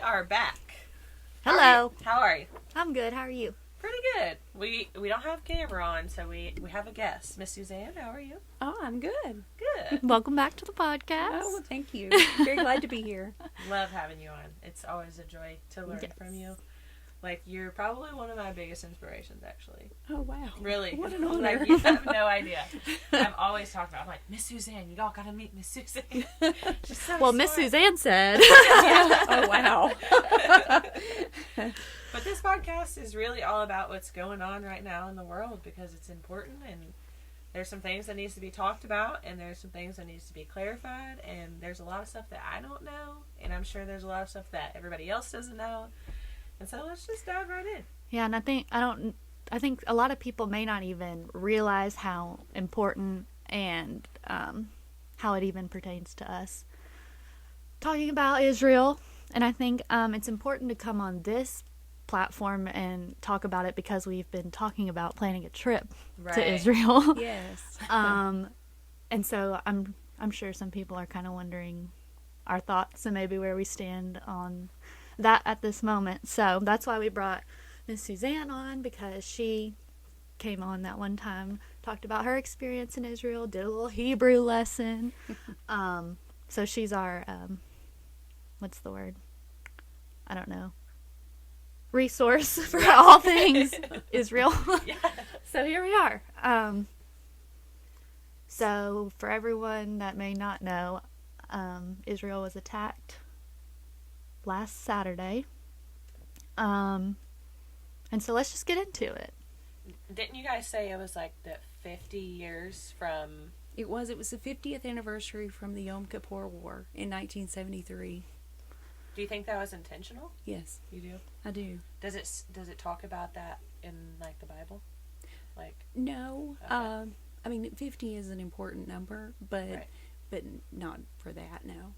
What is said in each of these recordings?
are back. Hello. How are you? I'm good. How are you? Pretty good. We don't have camera on, so we have a guest. Miss Susanne, how are you? Oh, I'm good. Good. Welcome back to the podcast. Oh, well, thank you. Very glad to be here. Love having you on. It's always a joy to learn from you. Like, you're probably one of my biggest inspirations, actually. Oh, wow. Really. What an honor. Like, you have no idea. I've always talked about, I'm like, Miss Susanne, you all gotta meet Miss Susanne. She's so Well, Miss smart. Suzanne said. Oh, wow. But this podcast is really all about what's going on right now in the world because it's important, and there's some things that needs to be talked about, and there's some things that needs to be clarified, and there's a lot of stuff that I don't know, and I'm sure there's a lot of stuff that everybody else doesn't know. And so let's just dive right in. Yeah, and I think a lot of people may not even realize how important and how it even pertains to us. Talking about Israel, and I think it's important to come on this platform and talk about it because we've been talking about planning a trip to Israel. Yes. And so I'm sure some people are kind of wondering our thoughts and maybe where we stand on that at this moment. So that's why we brought Miss Susanne on, because she came on that one time, talked about her experience in Israel, did a little Hebrew lesson. So she's our what's the word? I don't know. Resource for all things Israel. Yeah. So here we are. So for everyone that may not know, Israel was attacked last Saturday. And so let's just get into it. Didn't you guys say it was like the 50 years from... It was the 50th anniversary from the Yom Kippur War in 1973. Do you think that was intentional? Yes. You do? I do. Does it talk about that in, like, the Bible? Like... No. Okay. I mean, 50 is an important number, but Right. but not for that, no.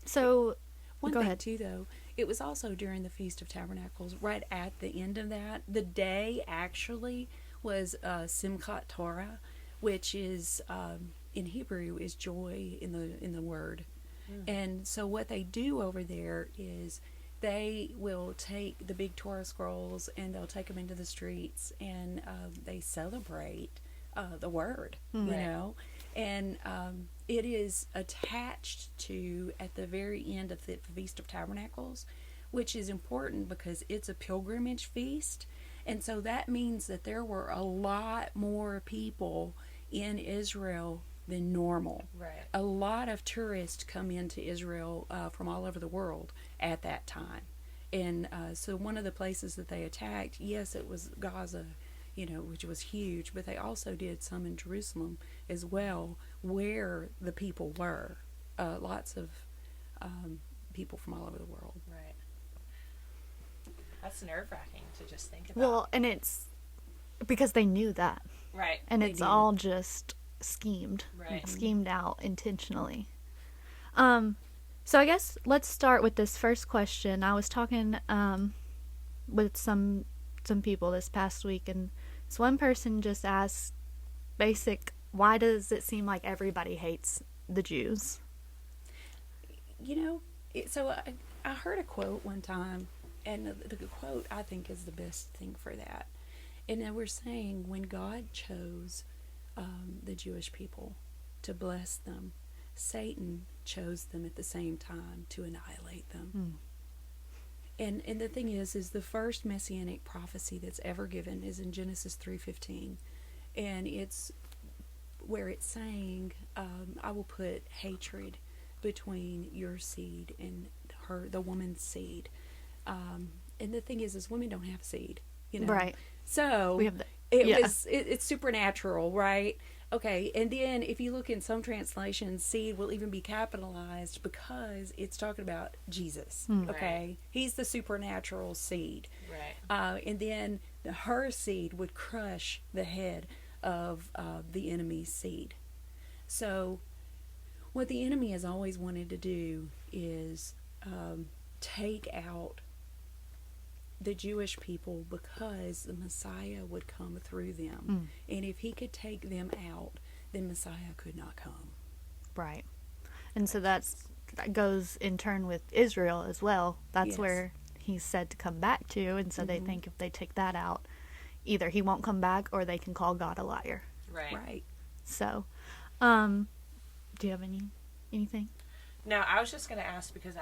So One go thing, ahead. too, though, it was also during the Feast of Tabernacles, right at the end of that. The day, actually, was Simchat Torah, which is, in Hebrew, is joy in the word. And so what they do over there is they will take the big Torah scrolls and they'll take them into the streets, and they celebrate the word, you know. And it is attached to, at the very end of the Feast of Tabernacles, which is important because it's a pilgrimage feast. And so that means that there were a lot more people in Israel than normal. Right. A lot of tourists come into Israel from all over the world at that time. And so one of the places that they attacked, yes, it was Gaza, you know, which was huge, but they also did some in Jerusalem as well, where the people were. Lots of people from all over the world. Right. That's nerve-wracking to just think about. Well, and it's because they knew that. Right. And They it's did. all just schemed. Right. Schemed out intentionally. So I guess let's start with this first question. I was talking with some people this past week, and this one person just asked why does it seem like everybody hates the Jews? You know, so I heard a quote one time, and the quote I think is the best thing for that. And they were saying when God chose the Jewish people to bless them, Satan chose them at the same time to annihilate them. And the thing is the first messianic prophecy that's ever given is in Genesis 3:15, and it's where it's saying, I will put hatred between your seed and the woman's seed. And the thing is women don't have seed, you know. Right. So We have it's supernatural, right? Okay, and then if you look in some translations, seed will even be capitalized because it's talking about Jesus. Okay, Right. he's the supernatural seed. Right. And then her seed would crush the head of the enemy's seed. So what the enemy has always wanted to do is take out the Jewish people because the Messiah would come through them. And if he could take them out, then Messiah could not come. Right. And so that's that goes in turn with Israel as well. That's Yes. where he's said to come back to, and so they think if they take that out, either he won't come back or they can call God a liar. Right. Right. So, do you have anything? No, I was just going to ask because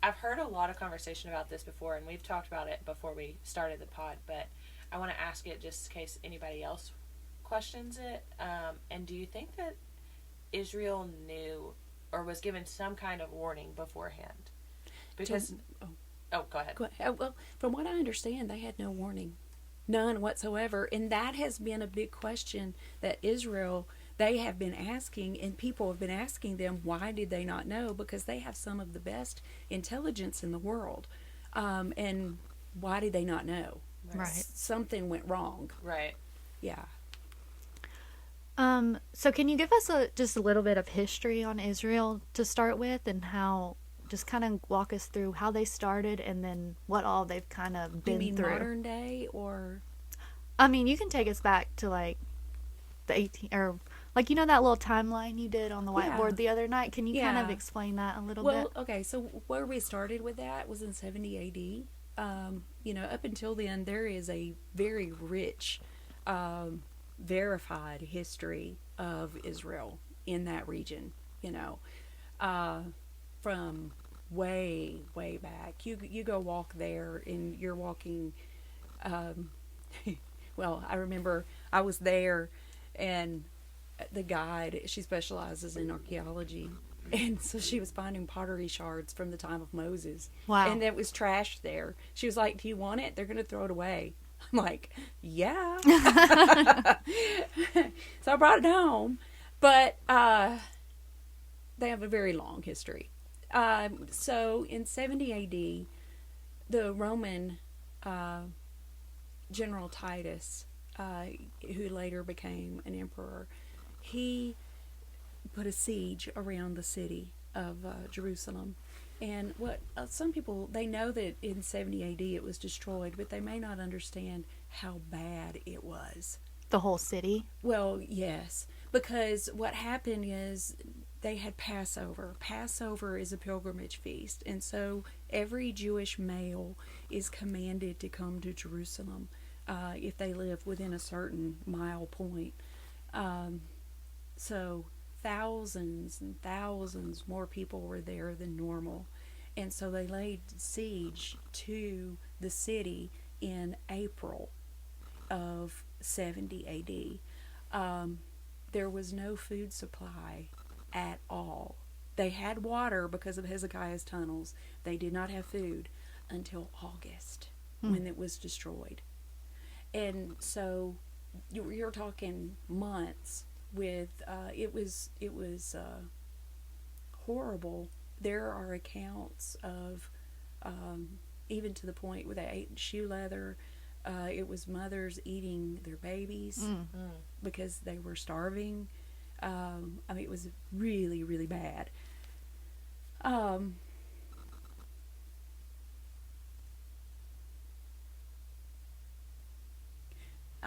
I've heard a lot of conversation about this before, and we've talked about it before we started the pod, but I want to ask it just in case anybody else questions it. And do you think that Israel knew or was given some kind of warning beforehand? Because go ahead. Well, from what I understand, they had no warning, none whatsoever, and that has been a big question that Israel, they have been asking, and people have been asking them, why did they not know? Because they have some of the best intelligence in the world, and why did they not know? Right. Something went wrong. Right. Yeah. So can you give us just a little bit of history on Israel to start with, and how, just kind of walk us through how they started and then what all they've kind of been You mean through? modern day, or? I mean, you can take us back to like the 18, or like, you know, that little timeline you did on the whiteboard Yeah. the other night. Can you kind of Yeah. explain that a little Well, bit? okay, so where we started with that was in 70 AD. Up until then, there is a very rich, verified history of Israel in that region, from way, way back. You go walk there, and you're walking, well, I remember I was there, and the guide, she specializes in archaeology, and so she was finding pottery shards from the time of Moses. Wow. And it was trashed there. She was like, do you want it? They're going to throw it away. I'm like, yeah. So I brought it home. But they have a very long history. So in 70 AD, the Roman General Titus, who later became an emperor, he put a siege around the city of Jerusalem. And what some people, they know that in 70 AD it was destroyed, but they may not understand how bad it was. The whole city? Well, yes, because what happened is they had Passover. Passover is a pilgrimage feast, and so every Jewish male is commanded to come to Jerusalem if they live within a certain mile point. So thousands and thousands more people were there than normal. And so they laid siege to the city in April of 70 AD. There was no food supply at all. They had water because of Hezekiah's tunnels. They did not have food until August when it was destroyed. And so you're talking months with it was horrible. There are accounts of even to the point where they ate shoe leather. It was mothers eating their babies because they were starving. It was really, really bad. I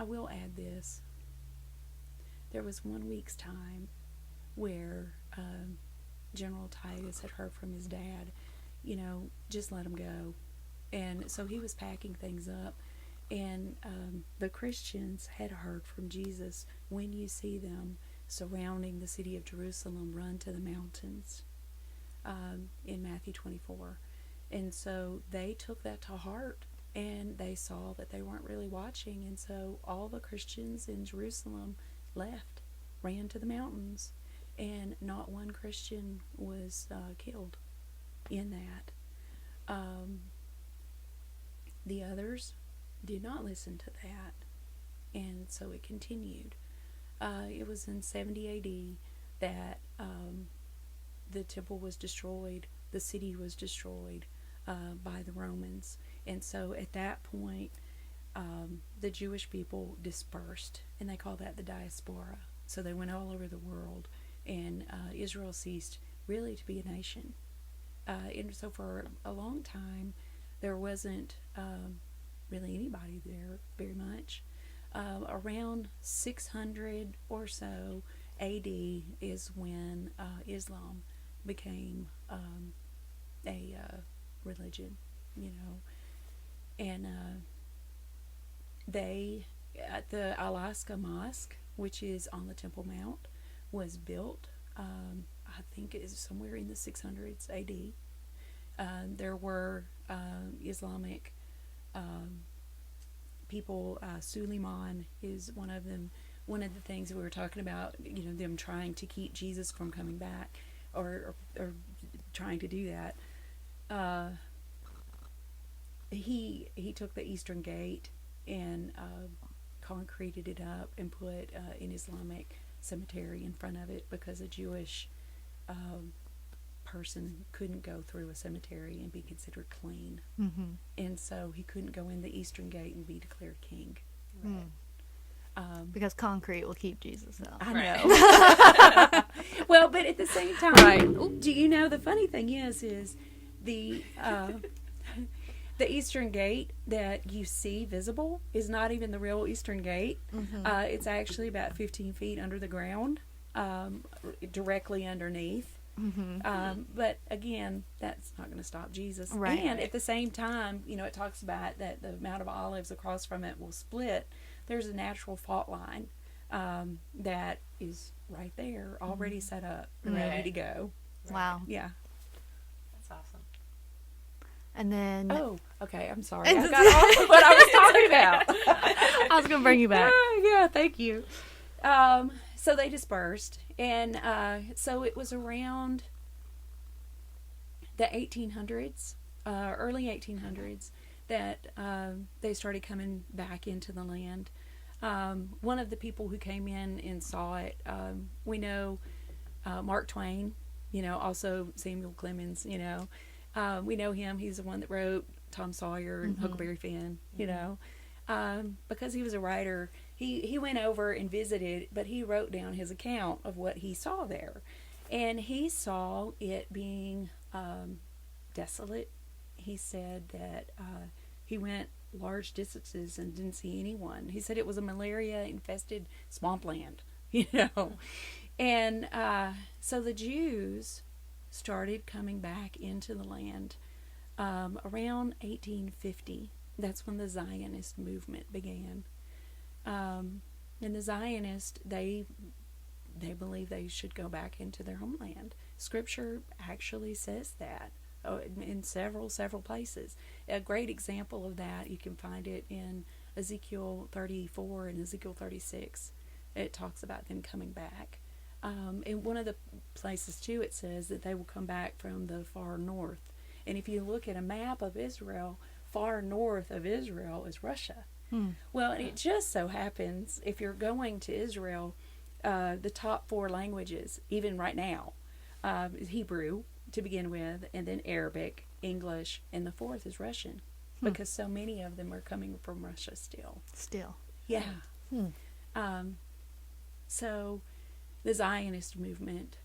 will add this. There was 1 week's time where General Titus had heard from his dad, just let him go. And so he was packing things up. And the Christians had heard from Jesus, when you see them surrounding the city of Jerusalem, run to the mountains, in Matthew 24. And so they took that to heart, and they saw that they weren't really watching. And so all the Christians in Jerusalem left, ran to the mountains, and not one Christian was killed in that. The others did not listen to that, and so it continued. It was in 70 AD that the temple was destroyed, the city was destroyed by the Romans, and so at that point the Jewish people dispersed, and they call that the diaspora. So they went all over the world, and Israel ceased really to be a nation. And so for a long time there wasn't really anybody there very much. Around 600 or so AD is when Islam became a religion, you know. And they, at the Alaska Mosque, which is on the Temple Mount, was built, I think it is somewhere in the 600s AD. There were Islamic people. Suleiman is one of them. One of the things we were talking about, you know, them trying to keep Jesus from coming back, or trying to do that. He took the Eastern Gate and concreted it up and put an Islamic cemetery in front of it, because a Jewish person couldn't go through a cemetery and be considered clean. Mm-hmm. And so he couldn't go in the Eastern Gate and be declared king. Right. Because concrete will keep Jesus out. I know. Well, but at the same time, Right. Do you know, the funny thing is the the Eastern Gate that you see visible is not even the real Eastern Gate. Mm-hmm. It's actually about 15 feet under the ground, directly underneath. Mm-hmm. But again, that's not going to stop Jesus. Right. And at the same time, you know, it talks about that the Mount of Olives across from it will split. There's a natural fault line that is right there, already set up, ready to go. Wow. Yeah. That's awesome. And then Oh, okay. I'm sorry. I got off of what I was talking about. I was going to bring you back. Yeah, thank you. So they dispersed, and so it was around the 1800s, early 1800s, that they started coming back into the land. One of the people who came in and saw it, we know Mark Twain, you know, also Samuel Clemens, you know. We know him. He's the one that wrote Tom Sawyer and Huckleberry Finn, you know. Because he was a writer, he went over and visited, but he wrote down his account of what he saw there. And he saw it being desolate. He said that he went large distances and didn't see anyone. He said it was a malaria-infested swampland, you know. And so the Jews started coming back into the land around 1850. That's when the Zionist movement began. And the Zionists, they believe they should go back into their homeland. Scripture actually says that in several places. A great example of that, you can find it in Ezekiel 34 and Ezekiel 36. It talks about them coming back. In one of the places, too, it says that they will come back from the far north. And if you look at a map of Israel, far north of Israel is Russia. Well, and it just so happens, if you're going to Israel, the top 4 languages, even right now, is Hebrew to begin with, and then Arabic, English, and the 4th is Russian, because so many of them are coming from Russia still. Yeah. So the Zionist movement,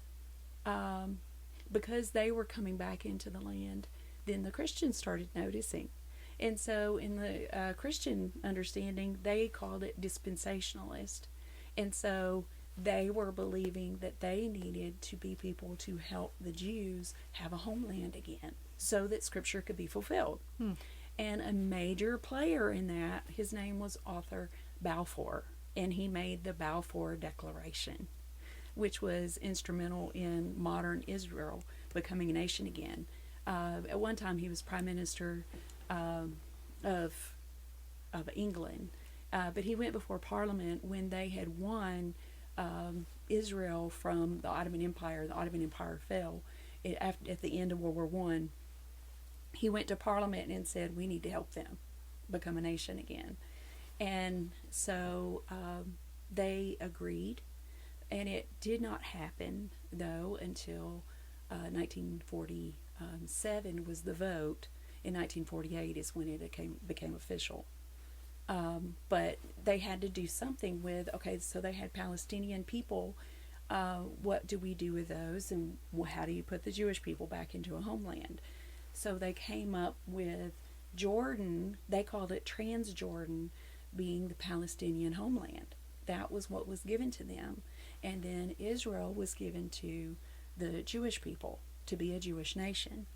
because they were coming back into the land, then the Christians started noticing. And so in the Christian understanding, they called it dispensationalist. And so they were believing that they needed to be people to help the Jews have a homeland again, so that Scripture could be fulfilled. And a major player in that, his name was Arthur Balfour, and he made the Balfour Declaration, which was instrumental in modern Israel becoming a nation again. At one time, he was Prime Minister of England, but he went before Parliament when they had won Israel from the Ottoman Empire. The Ottoman Empire fell at the end of World War One. He went to Parliament and said, "We need to help them become a nation again." And so they agreed, and it did not happen though until 1947 was the vote. In 1948 is when it became official. But they had to do something with, okay, so they had Palestinian people. What do we do with those? And how do you put the Jewish people back into a homeland? So they came up with Jordan. They called it Transjordan, being the Palestinian homeland. That was what was given to them. And then Israel was given to the Jewish people. to be a Jewish nation.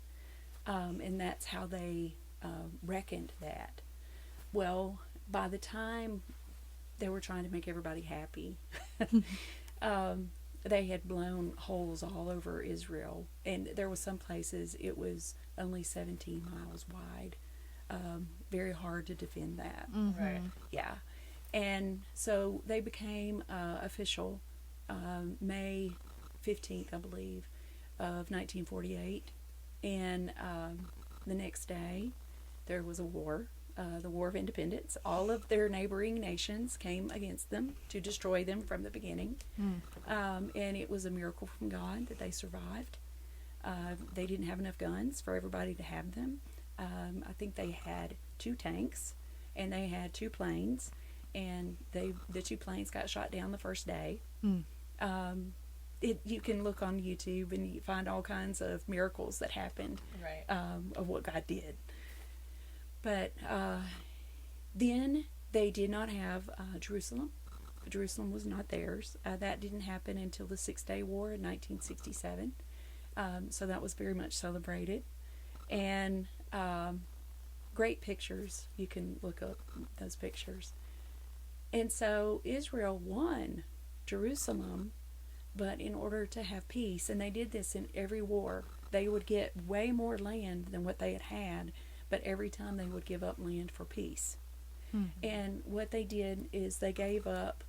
And that's how they reckoned that. Well, by the time they were trying to make everybody happy, they had blown holes all over Israel. And there was some places it was only 17 miles wide. Very hard to defend that. Mm-hmm. Right. Yeah. And so they became official May 15th, I believe, of 1948. And the next day, there was a war, the War of Independence. All of their neighboring nations came against them to destroy them from the beginning. And it was a miracle from God that they survived. They didn't have enough guns for everybody to have them. I think they had 2 tanks, and they had 2 planes, and the 2 planes got shot down the first day. You can look on YouTube and you find all kinds of miracles that happened, Right. of what God did. But then they did not have Jerusalem. Jerusalem was not theirs. That didn't happen until the 6-Day War in 1967. So that was very much celebrated. And great pictures. You can look up those pictures. And so Israel won Jerusalem, but in order to have peace, and they did this in every war, they would get way more land than what they had, but every time they would give up land for peace. And what they did is they gave up,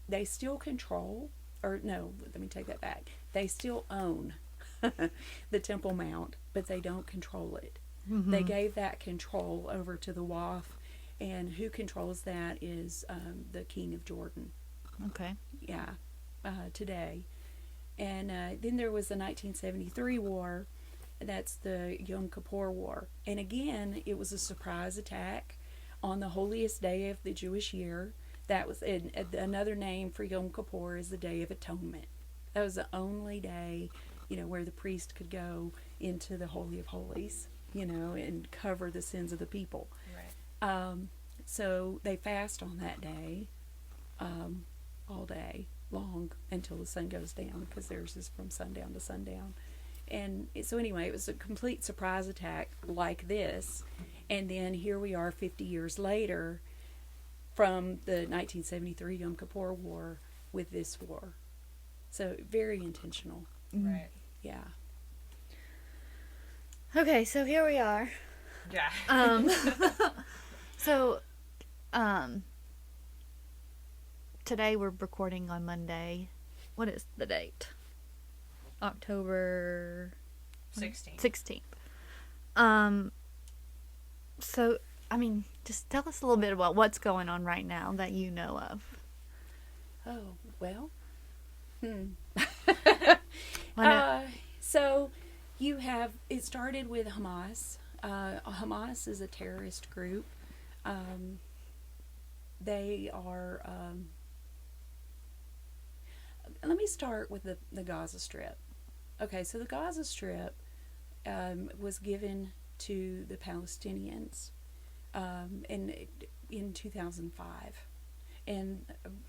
they still control, or no, let me take that back. They still own the Temple Mount, but they don't control it. They gave that control over to the Waqf, and who controls that is the King of Jordan. Okay. Yeah, today. And then there was the 1973 war. That's the Yom Kippur War. And again, it was a surprise attack on the holiest day of the Jewish year. That was another name for Yom Kippur is the Day of Atonement. That was the only day, where the priest could go into the Holy of Holies, and cover the sins of the people. Right. So they fast on that day, all day long until the sun goes down, because theirs is from sundown to sundown. And so anyway, it was a complete surprise attack like this. And then here we are 50 years later from the 1973 Yom Kippur War with this war. So very intentional. Right. Yeah. Okay, so here we are. Yeah. So, today we're recording on Monday. What is the date? October 16th. So, just tell us a little bit about what's going on right now that you know of. Oh, well. So you have, it started with Hamas. Hamas is a terrorist group. They are, let me start with the Gaza Strip. Okay, so the Gaza Strip was given to the Palestinians in 2005. And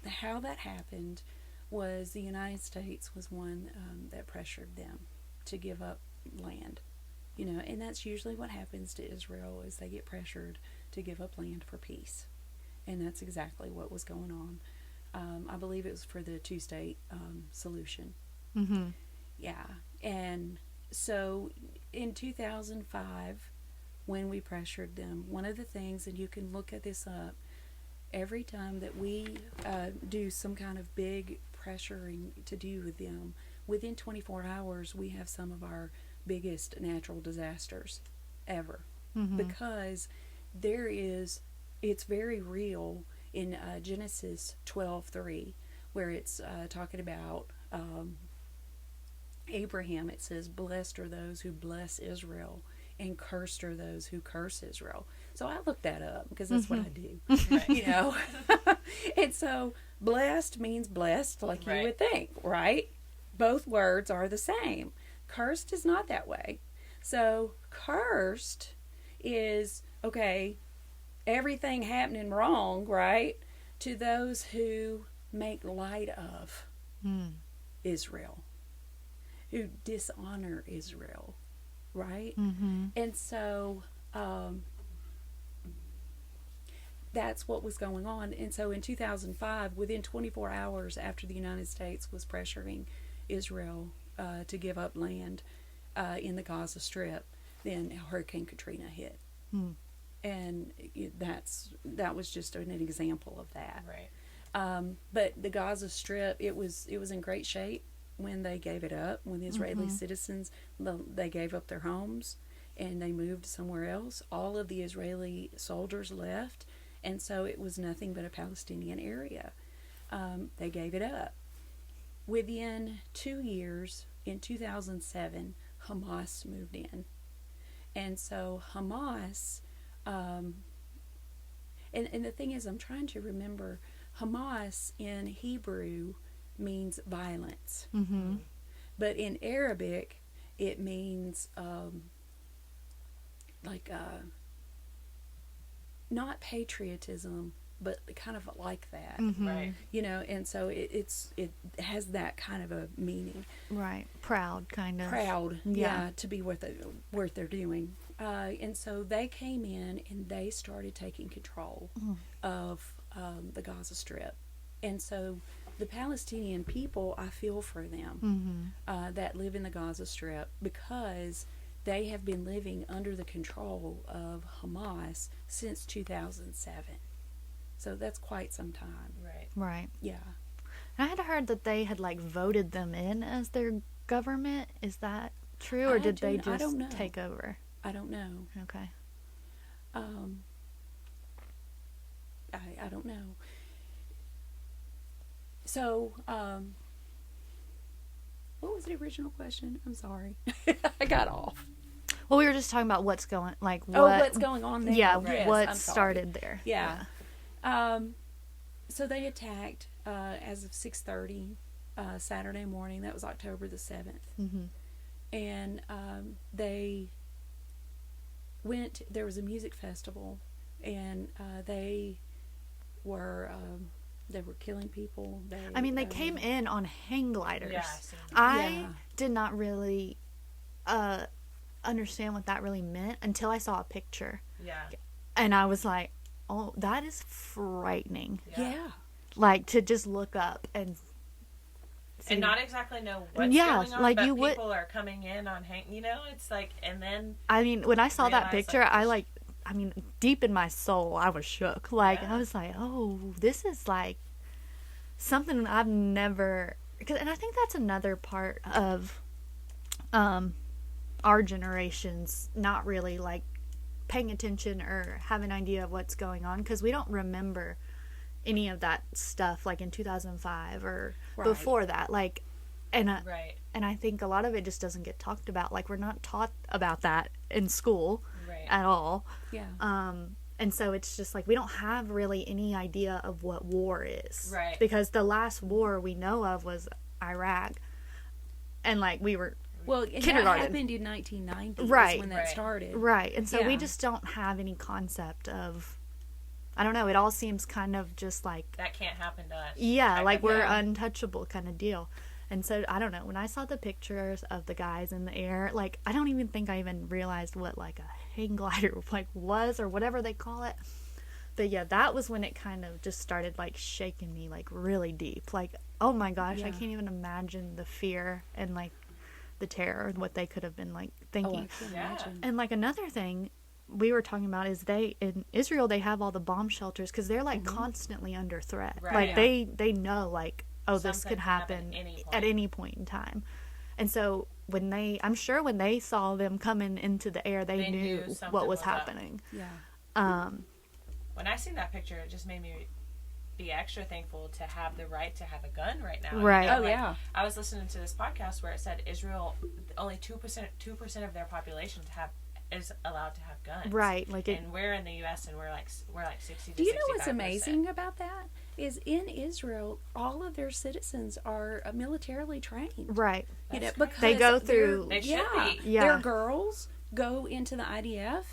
how that happened was the United States was one that pressured them to give up land. And that's usually what happens to Israel is they get pressured to give up land for peace. And that's exactly what was going on. I believe it was for the 2-state solution. Mm-hmm. Yeah. And so in 2005, when we pressured them, one of the things, and you can look at this up, every time that we do some kind of big pressuring to do with them, within 24 hours, we have some of our biggest natural disasters ever. Mm-hmm. Because it's very real in Genesis 12:3, where it's talking about Abraham. It says, "Blessed are those who bless Israel, and cursed are those who curse Israel." So I looked that up because that's what I do, Right. And so blessed means blessed, like you would think, right? Both words are the same. Cursed is not that way. So cursed is, okay, everything happening wrong, right, to those who make light of Israel. who dishonor Israel, right? Mm-hmm. And so that's what was going on. And so in 2005, within 24 hours after the United States was pressuring Israel to give up land in the Gaza Strip, then Hurricane Katrina hit. Mm. And that was just an example of that. Right. But the Gaza Strip, it was in great shape when they gave it up. When the Israeli citizens, they gave up their homes and they moved somewhere else. All of the Israeli soldiers left, and so it was nothing but a Palestinian area. They gave it up. Within 2 years, in 2007, Hamas moved in, and so Hamas. And the thing is, I'm trying to remember, Hamas in Hebrew means violence. Mm-hmm. But in Arabic, it means not patriotism, but kind of like that. Mm-hmm. Right. You know, and so it has that kind of a meaning. Right. Proud, kind of. Proud, Yeah. to be what they're doing. And so they came in and they started taking control of the Gaza Strip. And so the Palestinian people, I feel for them that live in the Gaza Strip, because they have been living under the control of Hamas since 2007. So that's quite some time. Right. Right. Yeah. And I had heard that they had like voted them in as their government. Is that true, or did they I just don't know. take over? I don't know. Okay. I don't know. So, what was the original question? I'm sorry. I got off. Well, we were just talking about what's going, like What's going on there? Yeah, Yes, what I'm sorry. started there. Yeah. So they attacked as of 6:30 Saturday morning. That was October the 7th. Mm-hmm. And they went. There was a music festival, and they were killing people. They came in on hang gliders. Yeah, I've seen I did not really understand what that really meant until I saw a picture. Yeah. And I was like, oh, that is frightening. Yeah. Like, to just look up and see. And not exactly know what's Yeah, going on, like but you would- people are coming in on it's like, and then I mean, when I saw that realize, picture, deep in my soul, I was shook. Like, Yeah. I was like, oh, this is like something I've never, and I think that's another part of our generation's not really like paying attention or have an idea of what's going on, because we don't remember any of that stuff like in 2005 or Right. before that, like, and right. and I think a lot of it just doesn't get talked about. Like, we're not taught about that in school Right. at all. Yeah. And so it's just like we don't have really any idea of what war is. Right. Because the last war we know of was Iraq. And like we were Well, and that kindergarten. happened in 1990. is Right. when that Right. started. right. And so we Yeah. just don't have any concept of, I don't know, it all seems kind of just like, That can't happen to us. yeah, Type like of we're thing. untouchable kind of deal. And so, I don't know, when I saw the pictures of the guys in the air, like, I don't even think I even realized what, like, a hang glider, like, was, or whatever they call it. But, yeah, that was when it kind of just started, like, shaking me, like, really deep. Like, oh, my gosh, I Yeah. can't even imagine the fear and, like, the terror and what they could have been, like, Oh, I thinking. can Yeah. imagine. And, like, another thing we were talking about is in Israel, they have all the bomb shelters because they're, like, constantly under threat. Right. Like, Yeah. they know, like, oh, this Something could can happen happen at any point. at any point in time. And so I'm sure when they saw them coming into the air, they knew something what was was up. happening. Yeah. When I seen that picture, it just made me be extra thankful to have the right to have a gun right now. Right. Oh, yeah. I was listening to this podcast where it said Israel, only 2% of their population is allowed to have guns. Right. Like, And we're in the U.S. and we're like 60 to 65%. Do you know what's amazing about that? Is in Israel, all of their citizens are militarily trained. right. You know, That's because They go they're- through- They should be. Yeah. Their girls go into the IDF.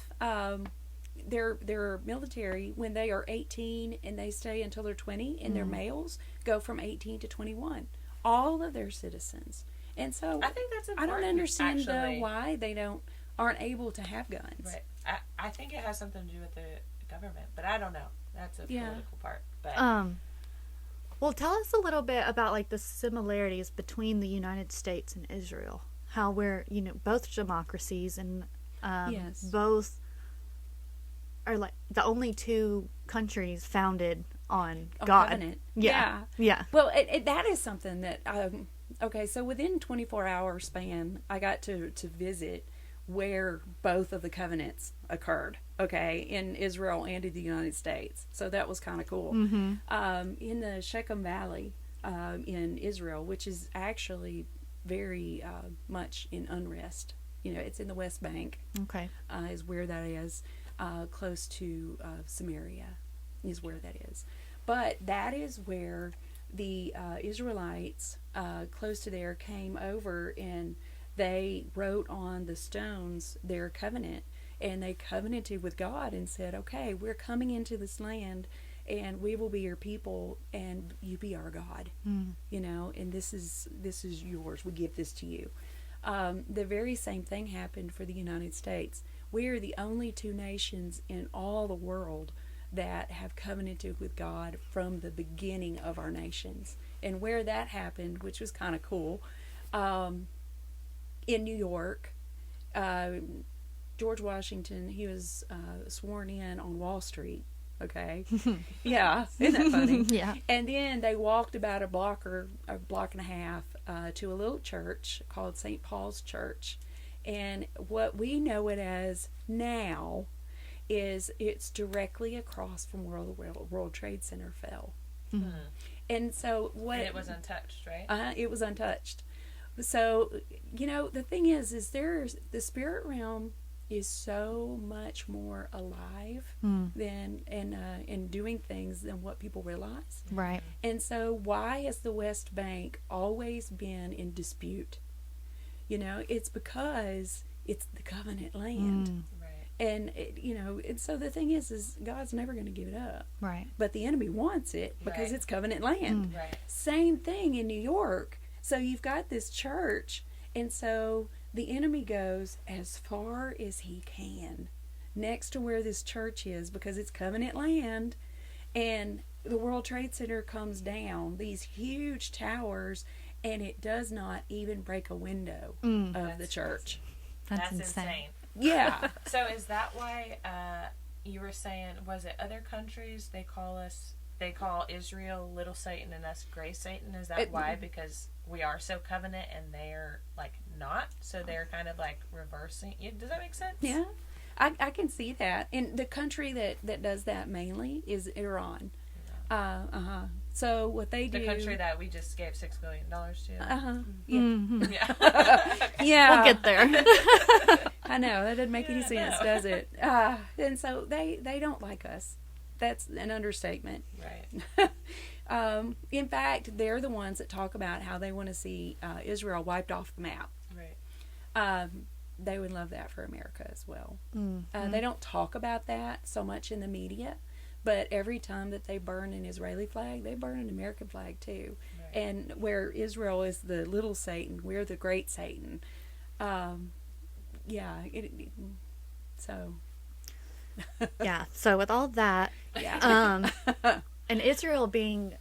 Their military when they are 18 and they stay until they're 20, and their males go from 18 to 21. All of their citizens. And so I think that's I important. don't understand actually. why they aren't able to have guns. Right. I think it has something to do with the government, but I don't know. That's a Yeah. political part. But Well, tell us a little bit about like the similarities between the United States and Israel. How we're, both democracies and Yes. both are like the only two countries founded on God. Covenant. Yeah. Well, that is something that okay, so within 24-hour span, I got to visit where both of the covenants occurred, okay, in Israel and in the United States. So that was kind of cool. Mm-hmm. In the Shechem Valley in Israel, which is actually very much in unrest. It's in the West Bank, Okay. is where that is, close to Samaria is where that is. But that is where the Israelites close to there came over, and they wrote on the stones their covenant, and they covenanted with God and said, okay, we're coming into this land, and we will be your people, and you be our God. And this is yours. We give this to you. The very same thing happened for the United States. We are the only two nations in all the world that have covenanted with God from the beginning of our nations. And where that happened, which was kind of cool, in New York, George Washington, he was sworn in on Wall Street. Okay. Yeah. Isn't that funny? Yeah. And then they walked about a block and a half to a little church called St. Paul's Church. And what we know it as now is it's directly across from where the World Trade Center fell. Mm-hmm. And so and it was untouched, right? It was untouched. So, the thing is the spirit realm is so much more alive than and doing things than what people realize. Right. And so why has the West Bank always been in dispute? It's because it's the covenant land. Right. And and so the thing is God's never going to give it up. Right. But the enemy wants it because Right. it's covenant land. Right. Same thing in New York. So you've got this church, and so the enemy goes as far as he can next to where this church is because it's covenant land, and the World Trade Center comes down, these huge towers, and it does not even break a window of the church. That's insane. Yeah. So is that why you were saying, was it other countries they call Israel Little Satan and us Gray Satan? Is that why? Because we are so covenant and they're like not, so they're kind of like reversing. Does that make sense? Yeah, I can see that. And the country that does that mainly is Iran. So what they do, the country that we just gave $6 billion to. Yeah. Mm-hmm. Yeah. Yeah, We'll get there. I know that doesn't make any sense, does it? And so they don't like us. That's an understatement. Right. In fact, they're the ones that talk about how they want to see Israel wiped off the map. Right. They would love that for America as well. Mm-hmm. They don't talk about that so much in the media, but every time that they burn an Israeli flag, they burn an American flag too. Right. And where Israel is the little Satan, we're the great Satan. So. Yeah. So with all that, Yeah. and Israel being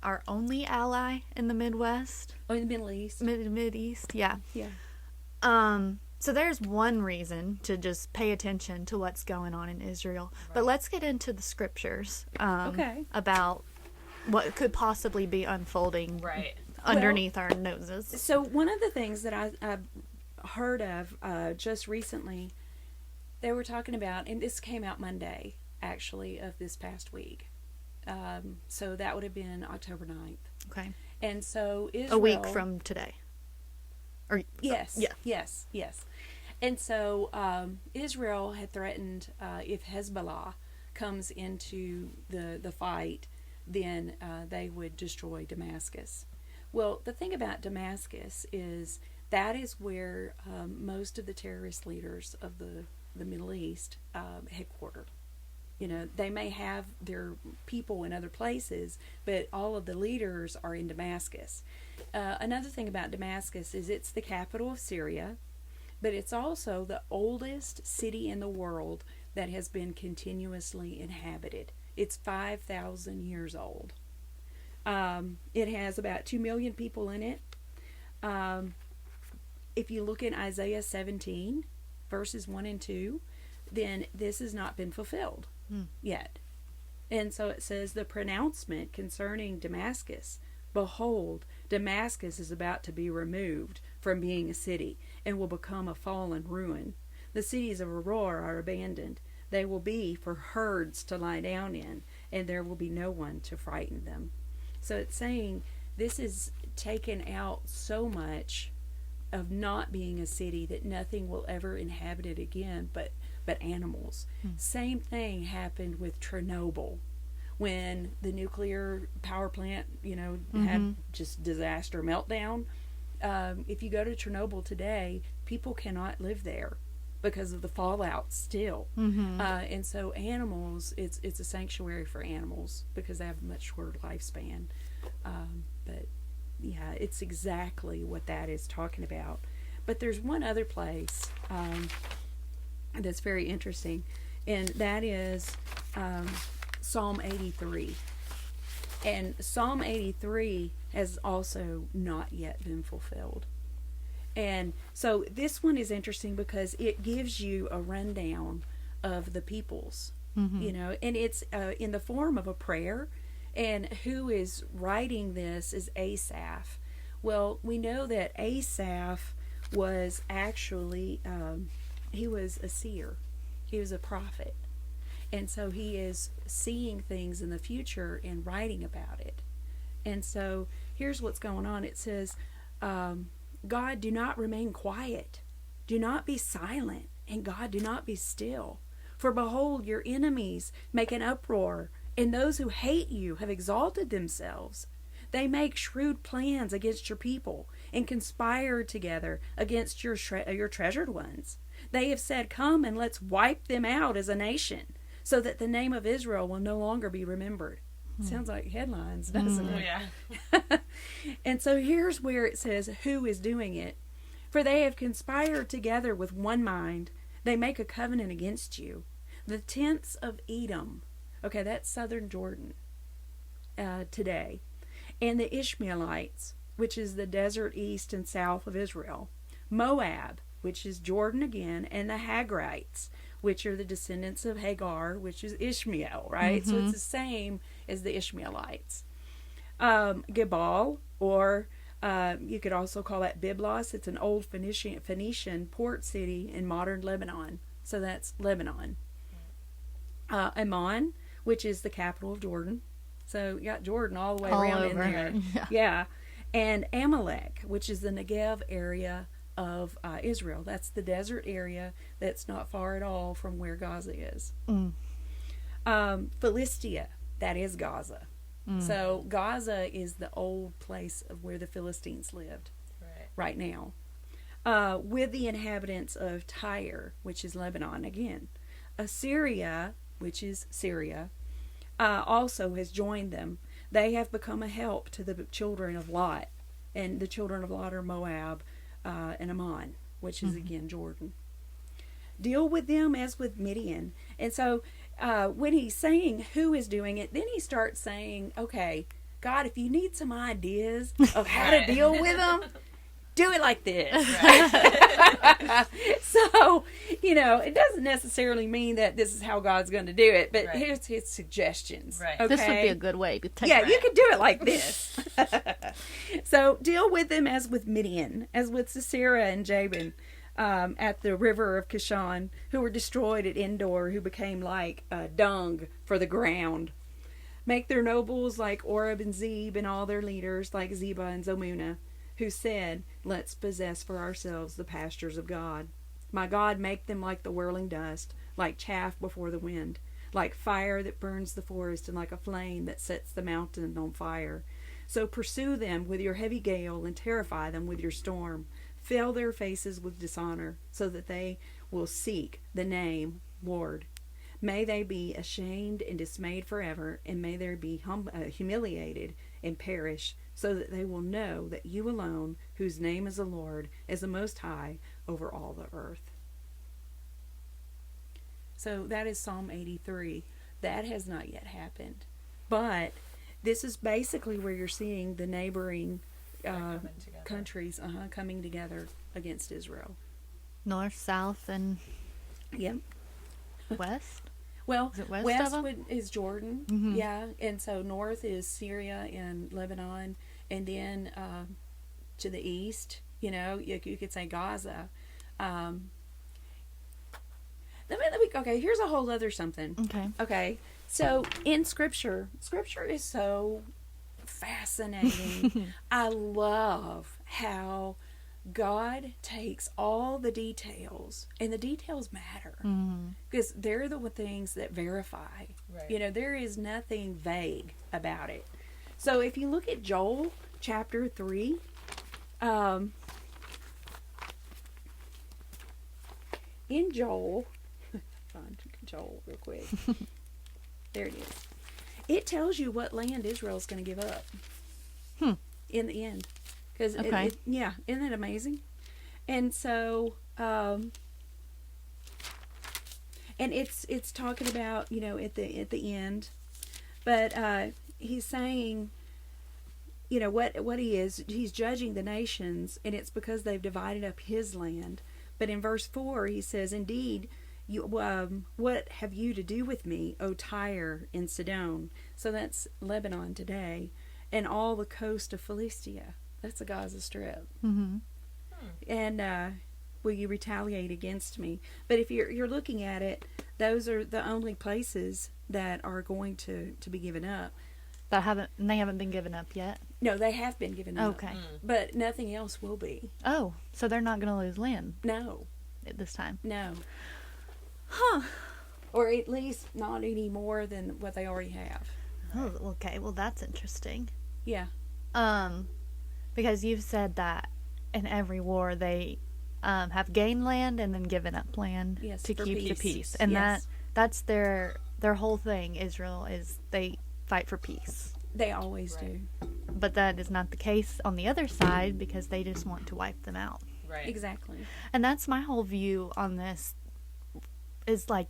our only ally in the Midwest, Oh, in the Middle East. Mid-East, yeah. Yeah. So there's one reason to just pay attention to what's going on in Israel. Right. But let's get into the scriptures Okay. about what could possibly be unfolding Right. underneath our noses. So one of the things that I heard of just recently, they were talking about, and this came out Monday, actually, of this past week. So that would have been October 9th. Okay. And so Israel... A week from today. Or Yes. Yeah. Yes. And so Israel had threatened if Hezbollah comes into the fight, then they would destroy Damascus. Well, the thing about Damascus is that is where most of the terrorist leaders of the Middle East headquarter. You know, they may have their people in other places, but all of the leaders are in Damascus. Another thing about Damascus is it's the capital of Syria, but it's also the oldest city in the world that has been continuously inhabited. It's 5,000 years old. It has about 2 million people in it. If you look in Isaiah 17, verses 1 and 2, then this has not been fulfilled yet. And so it says, the pronouncement concerning Damascus, behold, Damascus is about to be removed from being a city and will become a fallen ruin. The cities of Aurora are abandoned. They will be for herds to lie down in, and there will be no one to frighten them. So it's saying this is taken out so much of not being a city that nothing will ever inhabit it again but animals. Same thing happened with Chernobyl when the nuclear power plant, had just disaster meltdown. If you go to Chernobyl today, people cannot live there because of the fallout still. And so animals, it's a sanctuary for animals because they have a much shorter lifespan. But yeah, it's exactly what that is talking about. But there's one other place that's very interesting, and that is Psalm 83. And Psalm 83 has also not yet been fulfilled. And so this one is interesting because it gives you a rundown of the peoples, and it's in the form of a prayer. And who is writing this is Asaph. Well, we know that Asaph was actually, he was a seer. He was a prophet. And so he is seeing things in the future and writing about it. And so here's what's going on. It says, God, do not remain quiet. Do not be silent. And God, do not be still. For behold, your enemies make an uproar, and those who hate you have exalted themselves. They make shrewd plans against your people and conspire together against your treasured ones. They have said, come and let's wipe them out as a nation, so that the name of Israel will no longer be remembered. Sounds like headlines, doesn't it? Yeah. And so here's where it says who is doing it. For they have conspired together with one mind. They make a covenant against you. The tents of Edom. Okay, that's southern Jordan today. And the Ishmaelites, which is the desert east and south of Israel. Moab, which is Jordan again. And the Hagrites, which are the descendants of Hagar, which is Ishmael, right? So it's the same as the Ishmaelites. Gebal, or you could also call that Byblos. It's an old Phoenician port city in modern Lebanon. So that's Lebanon. Ammon, which is the capital of Jordan. So you got Jordan all the way all around over. in there. Yeah. And Amalek, which is the Negev area of Israel. That's the desert area that's not far at all from where Gaza is. Philistia, that is Gaza. So Gaza is the old place of where the Philistines lived right now. With the inhabitants of Tyre, which is Lebanon again. Assyria, which is Syria, also has joined them. They have become a help to the children of Lot. And the children of Lot are Moab and Ammon, which is again Jordan. Deal with them as with Midian. And so when he's saying who is doing it, then he starts saying, okay, God, if you need some ideas of how to deal with them, do it like this. So, it doesn't necessarily mean that this is how God's going to do it, but here's his suggestions. Right. Okay? This would be a good way to take Yeah, you could do it like this. So, deal with them as with Midian, as with Sisera and Jabin at the river of Kishon, who were destroyed at Endor, who became like dung for the ground. Make their nobles like Oreb and Zeb, and all their leaders like Zebah and Zalmunna, who said, let's possess for ourselves the pastures of God. My God, make them like the whirling dust, like chaff before the wind, like fire that burns the forest, and like a flame that sets the mountain on fire. So pursue them with your heavy gale, and terrify them with your storm. Fill their faces with dishonor, so that they will seek the name Lord. May they be ashamed and dismayed forever, and may they be humiliated and perish, so that they will know that you alone, whose name is the Lord, is the Most High over all the earth. So that is Psalm 83. That has not yet happened. But this is basically where you're seeing the neighboring countries coming together against Israel. North, south, and Yep. west? Well, Is it west of them? is Jordan, Mhm. yeah, and so north is Syria and Lebanon, and then to the east, you could say Gaza. Okay, here's a whole other something. Okay, so in Scripture is so fascinating. I love how God takes all the details, and the details matter because they're the things that verify. Right. There is nothing vague about it. So if you look at Joel chapter 3, in Joel, find Joel real quick. There it is. It tells you what land Israel's going to give up in the end. Because isn't that amazing? And so, and it's talking about at the end, but he's saying, what he is. He's judging the nations, and it's because they've divided up his land. But in verse 4, he says, "Indeed, what have you to do with me, O Tyre and Sidon?" So that's Lebanon today, and all the coast of Philistia. That's the Gaza Strip. Mm-hmm. And will you retaliate against me? But if you're looking at it, those are the only places that are going to be given up. They haven't been given up yet? No, they have been given up. Okay. But nothing else will be. Oh, so they're not going to lose land No. at this time? No. Huh. Or at least not any more than what they already have. Oh, okay. Well, that's interesting. Yeah. Because you've said that in every war they have gained land and then given up land to keep the peace. And that's their whole thing, Israel, is they fight for peace. They always do. But that is not the case on the other side because they just want to wipe them out. Right. Exactly. And that's my whole view on this is like,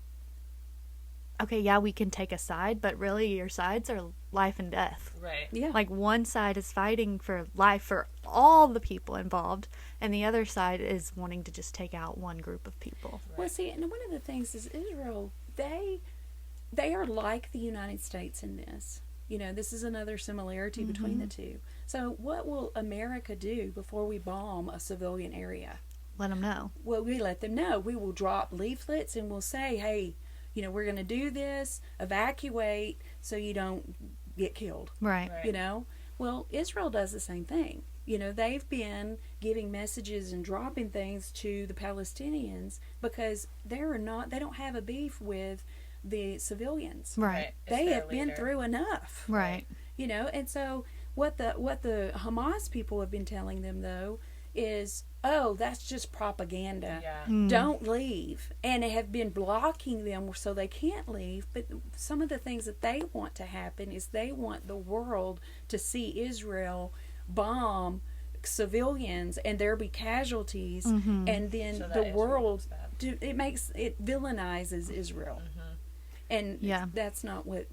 okay, yeah, we can take a side, but really your sides are life and death. Right. Yeah. Like one side is fighting for life for all the people involved, and the other side is wanting to just take out one group of people. Right. Well, see, and one of the things is Israel, they are like the United States in this. This is another similarity between the two. So what will America do before we bomb a civilian area? Let them know. Well, we let them know. We will drop leaflets and we'll say, hey, we're going to do this, evacuate so you don't get killed. Right. Well, Israel does the same thing. They've been giving messages and dropping things to the Palestinians because they don't have a beef with the civilians. Right. They have been through enough. Right. And so what the Hamas people have been telling them though is, oh, that's just propaganda. Yeah. Don't leave. And they have been blocking them so they can't leave. But some of the things that they want to happen is they want the world to see Israel bomb civilians and there be casualties. And then So the world, it villainizes Israel. And that's not what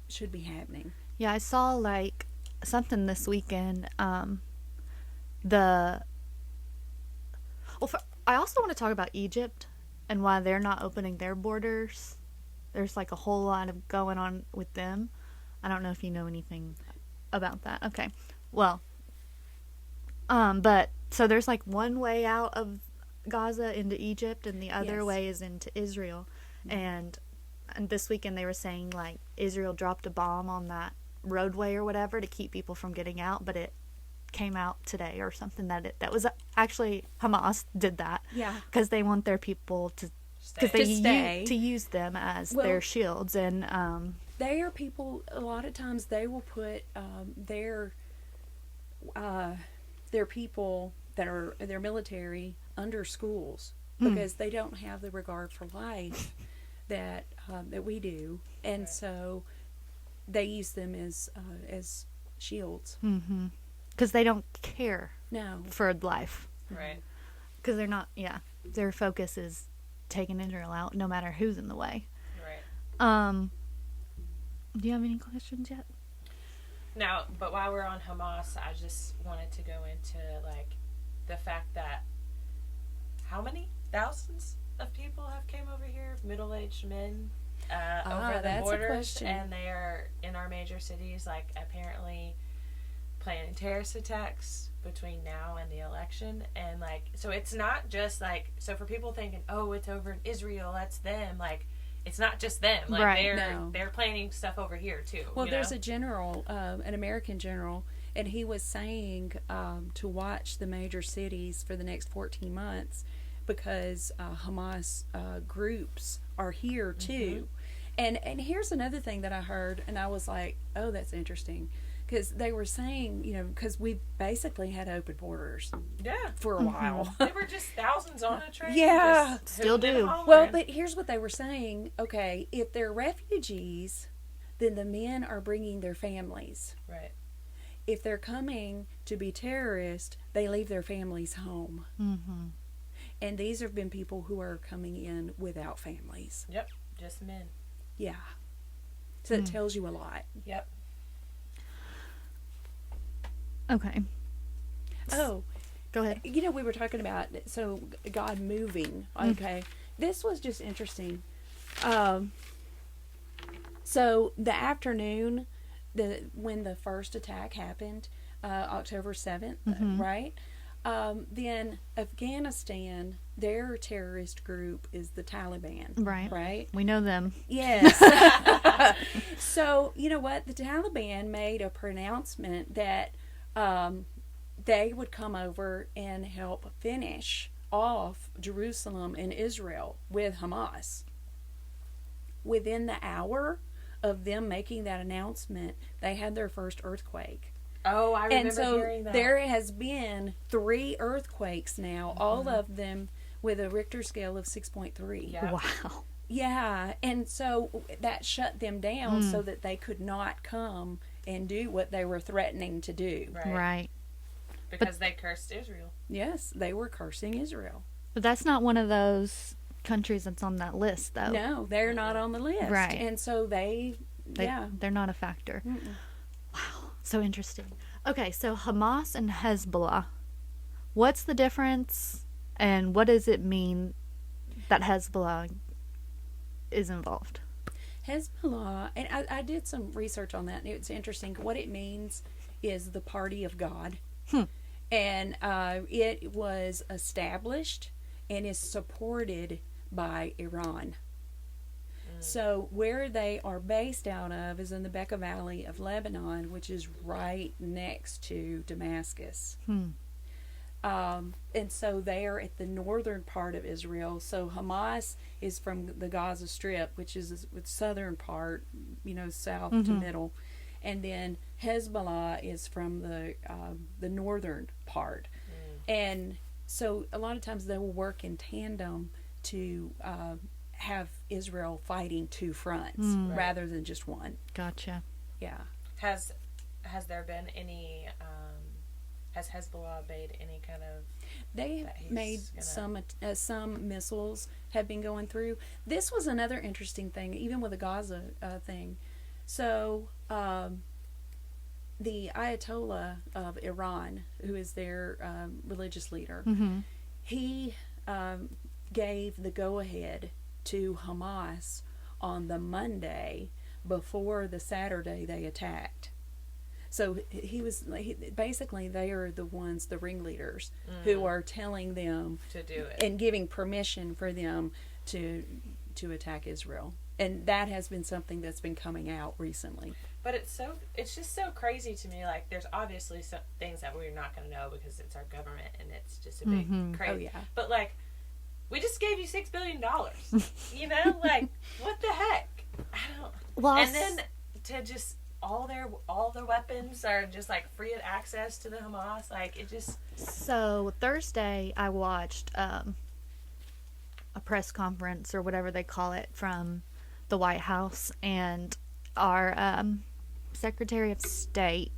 should be happening. Yeah, I saw like something this weekend. I also want to talk about Egypt and why they're not opening their borders. There's like a whole lot of going on with them. I don't know if you know anything about that. Okay. Well, but so there's like one way out of Gaza into Egypt and the other way is into Israel. And this weekend they were saying like Israel dropped a bomb on that roadway or whatever to keep people from getting out, but it came out today or something that was actually Hamas did that. Yeah. Because they want their people to to use them as their shields, and they are people. A lot of times they will put their people that are their military under schools because they don't have the regard for life. that that we do, and Right. so they use them as shields. Because they don't care No, for life. Right. Because they're not, their focus is taking Israel out no matter who's in the way. Right. Do you have any questions yet? Now, but while we're on Hamas, I just wanted to go into like the fact that how many thousands of people have came over here, middle-aged men, over the that's a borders, question. and they are in our major cities, like apparently planning terrorist attacks between now and the election, and like so it's not just like so for people thinking, oh, it's over in Israel, that's them, like. It's not just them. Like Right. they're planning stuff over here too. well, you there's know? a general, an American general, and he was saying to watch the major cities for the next 14 months because Hamas groups are here too. And here's another thing that I heard, and I was like, oh, that's interesting. Because they were saying, because we basically had open borders Yeah. for a while. They were just thousands on a train. Yeah. just Still hooting and do. hollering. Well, but here's what they were saying. Okay, if they're refugees, then the men are bringing their families. Right. If they're coming to be terrorists, they leave their families home. And these have been people who are coming in without families. Yep. Just men. Yeah. So it tells you a lot. Yep. Okay. Oh, Go ahead. we were talking about God moving. Okay, this was just interesting. So the afternoon, when the first attack happened, October 7th, right? Then Afghanistan, their terrorist group is the Taliban. Right. Right. We know them. Yes. So you know what? The Taliban made a pronouncement that they would come over and help finish off Jerusalem and Israel with Hamas. Within the hour of them making that announcement, they had their first earthquake. Oh, I remember And so hearing that. there has been 3 earthquakes now, all of them with a Richter scale of 6.3. Yeah. Wow. Yeah, and so that shut them down so that they could not come and do what they were threatening to do. Right. Because they cursed Israel. Yes, they were cursing Israel. But that's not one of those countries that's on that list, though. No, they're not on the list. Right. And so They're not a factor. Wow. So interesting. Okay, so Hamas and Hezbollah. What's the difference, and what does it mean that Hezbollah is involved? Hezbollah, and I did some research on that, and it's interesting. What it means is the party of God. And it was established and is supported by Iran. So where they are based out of is in the Bekaa Valley of Lebanon, which is right next to Damascus. And so they are at the northern part of Israel. So Hamas is from the Gaza Strip, which is the southern part, south to middle. And then Hezbollah is from the northern part. And so a lot of times they will work in tandem to have Israel fighting 2 fronts rather than just one. Gotcha. Yeah. Has there been any? Has Hezbollah made any kind of? They that he's made some missiles have been going through. This was another interesting thing, even with the Gaza thing. So the Ayatollah of Iran, who is their religious leader, he gave the go-ahead to Hamas on the Monday before the Saturday they attacked. So basically they are the ones, the ringleaders, who are telling them to do it and giving permission for them to attack Israel. And that has been something that's been coming out recently. But it's just so crazy to me. Like, there's obviously some things that we're not going to know because it's our government and it's just a big crazy. Oh, yeah. But like, we just gave you $6 billion. Like, what the heck? I don't. Well, and then to just all their weapons are just like free access to the Hamas. Like, it just. So Thursday I watched a press conference or whatever they call it from the White House, and our Secretary of State,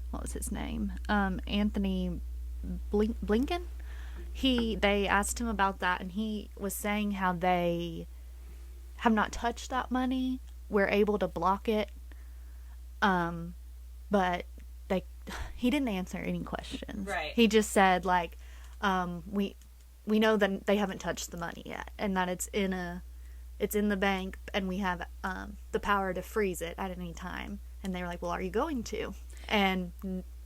what was his name? Anthony Blinken. They asked him about that, and he was saying how they have not touched that money. We're able to block it, but he didn't answer any questions. Right. He just said like, we know that they haven't touched the money yet, and that it's in the bank, and we have the power to freeze it at any time. And they were like, well, are you going to? And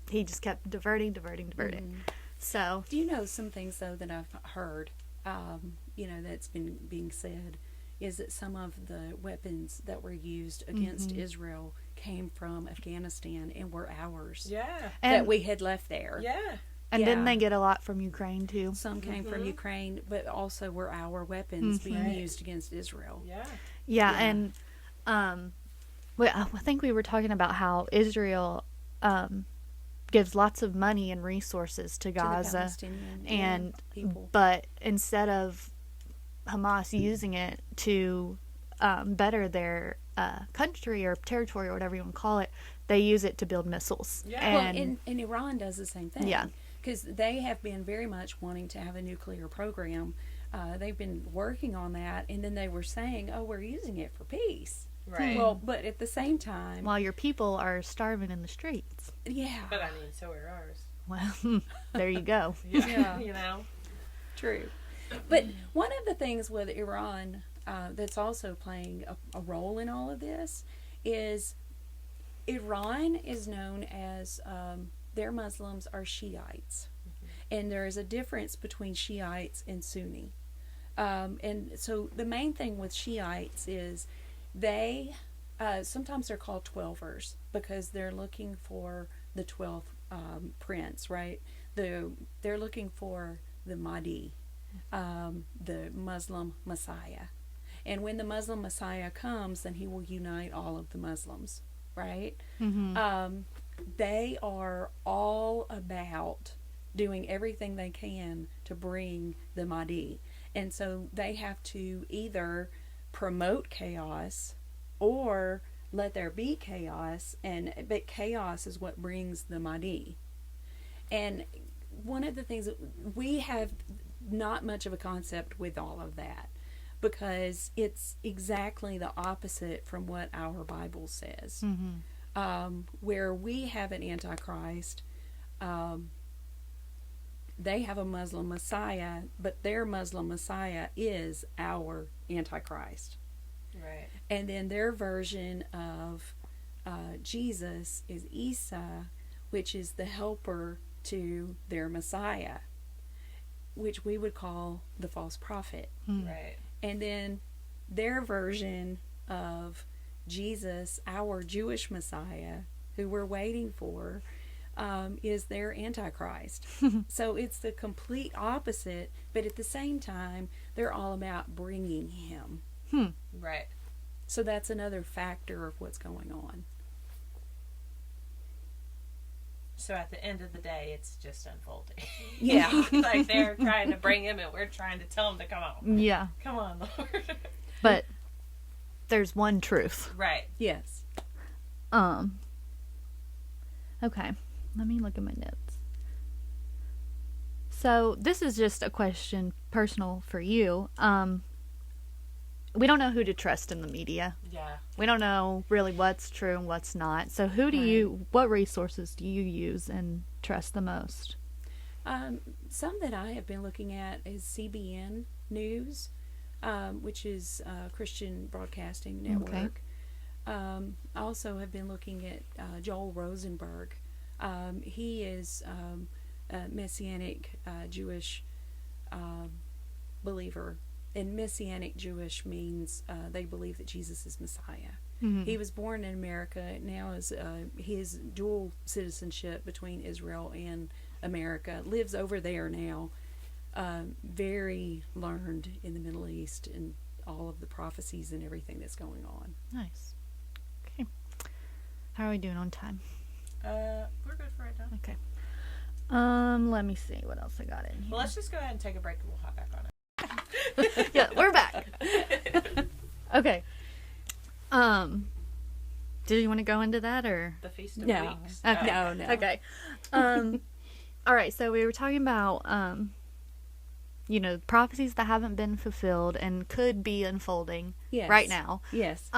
he just kept diverting. Mm-hmm. So, do you know some things though that I've heard? That's been being said is that some of the weapons that were used against Israel came from Afghanistan and were ours. Yeah. That we had left there. Yeah. And didn't they get a lot from Ukraine too? Some came from Ukraine, but also were our weapons being used against Israel. Yeah. Yeah, and I think we were talking about how Israel gives lots of money and resources to Gaza, and people. But instead of Hamas using it to better their country or territory or whatever you want to call it, they use it to build missiles. Yeah. And Iran does the same thing. Yeah. Because they have been very much wanting to have a nuclear program. They've been working on that, and then they were saying, oh, we're using it for peace. Right. Well, but at the same time... While your people are starving in the streets. Yeah. But I mean, so are ours. Well, there you go. Yeah. True. But one of the things with Iran that's also playing a role in all of this is Iran is known as... their Muslims are Shiites. And there is a difference between Shiites and Sunni. And so the main thing with Shiites is they, sometimes they're called 12ers because they're looking for the 12th prince, right? They're looking for the Mahdi, the Muslim Messiah. And when the Muslim Messiah comes, then he will unite all of the Muslims, right? Mm-hmm. They are all about doing everything they can to bring the Mahdi. And so they have to either promote chaos or let there be chaos, but chaos is what brings the Mahdi. And one of the things that we have not much of a concept with all of that, because it's exactly the opposite from what our Bible says. Where we have an Antichrist, they have a Muslim Messiah, but their Muslim Messiah is our Antichrist. Right. And then their version of Jesus is Isa, which is the helper to their Messiah, which we would call the false prophet. Right. And then their version of Jesus, our Jewish Messiah, who we're waiting for, is their Antichrist. So it's the complete opposite, but at the same time, they're all about bringing him. Right. So that's another factor of what's going on. So at the end of the day, it's just unfolding. Yeah. Like they're trying to bring him and we're trying to tell him to come on. Yeah. Come on, Lord. But there's one truth. Right. Yes. Okay. Let me look at my notes. So this is just a question personal for you. We don't know who to trust in the media. Yeah. We don't know really what's true and what's not. So what resources do you use and trust the most? Some that I have been looking at is CBN News, which is Christian Broadcasting Network. I also have been looking at Joel Rosenberg. He is a Messianic Jewish believer. And Messianic Jewish means they believe that Jesus is Messiah. He was born in America. Now is his dual citizenship between Israel and America. Lives over there now. Very learned in the Middle East and all of the prophecies and everything that's going on. Nice. Okay. How are we doing on time? We're good for right now. Okay. Let me see what else I got in here. Well, let's just go ahead and take a break and we'll hop back on it. Yeah, we're back. Okay. Do you want to go into that or? The Feast of No. Weeks. Okay. No. Okay. All right. So we were talking about, prophecies that haven't been fulfilled and could be unfolding Yes. right now. Yes.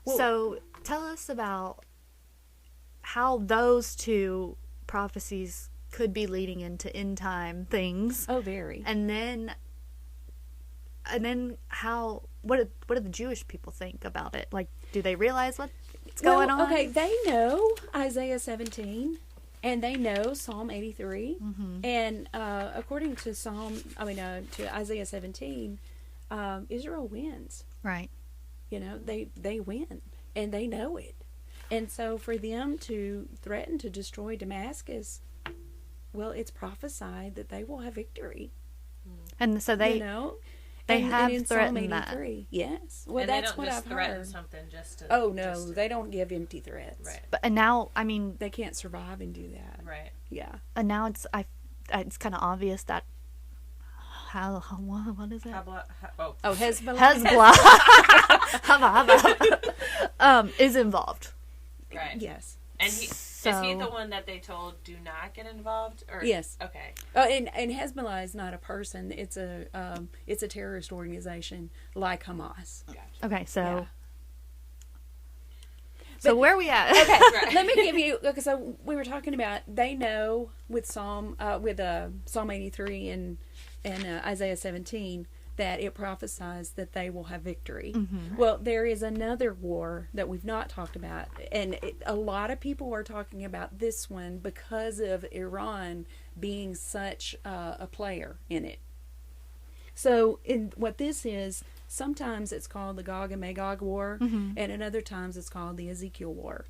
So tell us about how those two prophecies could be leading into end time things, Oh, very. and then how what do the Jewish people think about it? Like, do they realize what's going on? Okay, they know Isaiah 17, and they know Psalm 83, and according to to Isaiah 17, Israel wins. Right. They win, and they know it. And so for them to threaten to destroy Damascus, well, it's prophesied that they will have victory. And so they and have in threatened Psalm that. 83, yes. Well, And that's they don't what just I've threaten heard. something just to. Oh no, just to- they don't give empty threats. Right. But now, I mean, They can't survive and do that. Right. Yeah. and now it's kind of obvious that what is it? Oh, Hezbollah. Hezbollah is involved. Right. Yes. And is he the one that they told do not get involved? Or Yes. Okay. Oh, and Hezbollah is not a person. It's a terrorist organization like Hamas. Gotcha. Okay, so Yeah. so where are we at? Okay, Right. let me give you. Okay, so we were talking about they know with Psalm 83 and Isaiah 17 that it prophesies that they will have victory. Well, there is another war that we've not talked about, and a lot of people are talking about this one because of Iran being such a player in it. So, what this is, sometimes it's called the Gog and Magog War, and at other times it's called the Ezekiel War.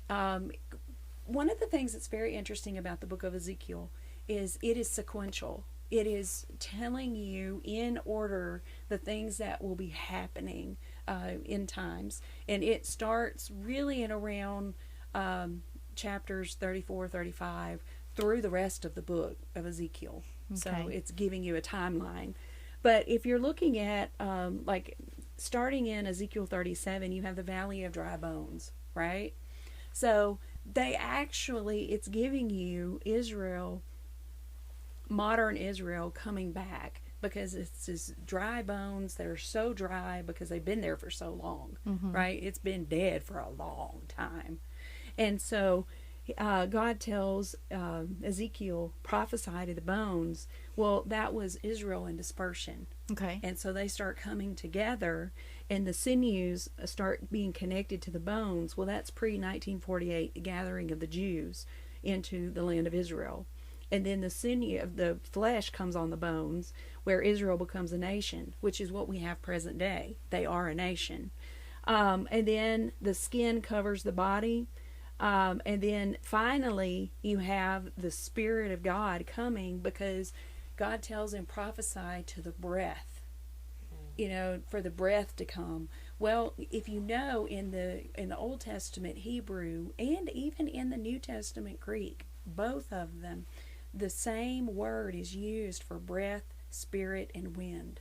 One of the things that's very interesting about the book of Ezekiel is it is sequential. It is telling you in order the things that will be happening in times. And it starts really in around chapters 34, 35 through the rest of the book of Ezekiel. So Okay. it's giving you a timeline. But if you're looking at, starting in Ezekiel 37, you have the Valley of Dry Bones, right? So it's giving you Israel, modern Israel, coming back, because it's this dry bones that are so dry because they've been there for so long, right? It's been dead for a long time. And so God tells Ezekiel, prophesy to the bones. Well, that was Israel in dispersion. Okay. And so they start coming together, and the sinews start being connected to the bones. Well, that's pre-1948, the gathering of the Jews into the land of Israel. And then the sinew of the flesh comes on the bones, where Israel becomes a nation, which is what we have present day. They are a nation. And then the skin covers the body. And then finally, you have the Spirit of God coming, because God tells him, prophesy to the breath, for the breath to come. Well, if you know, in the Old Testament Hebrew and even in the New Testament Greek, both of them, the same word is used for breath, spirit, and wind.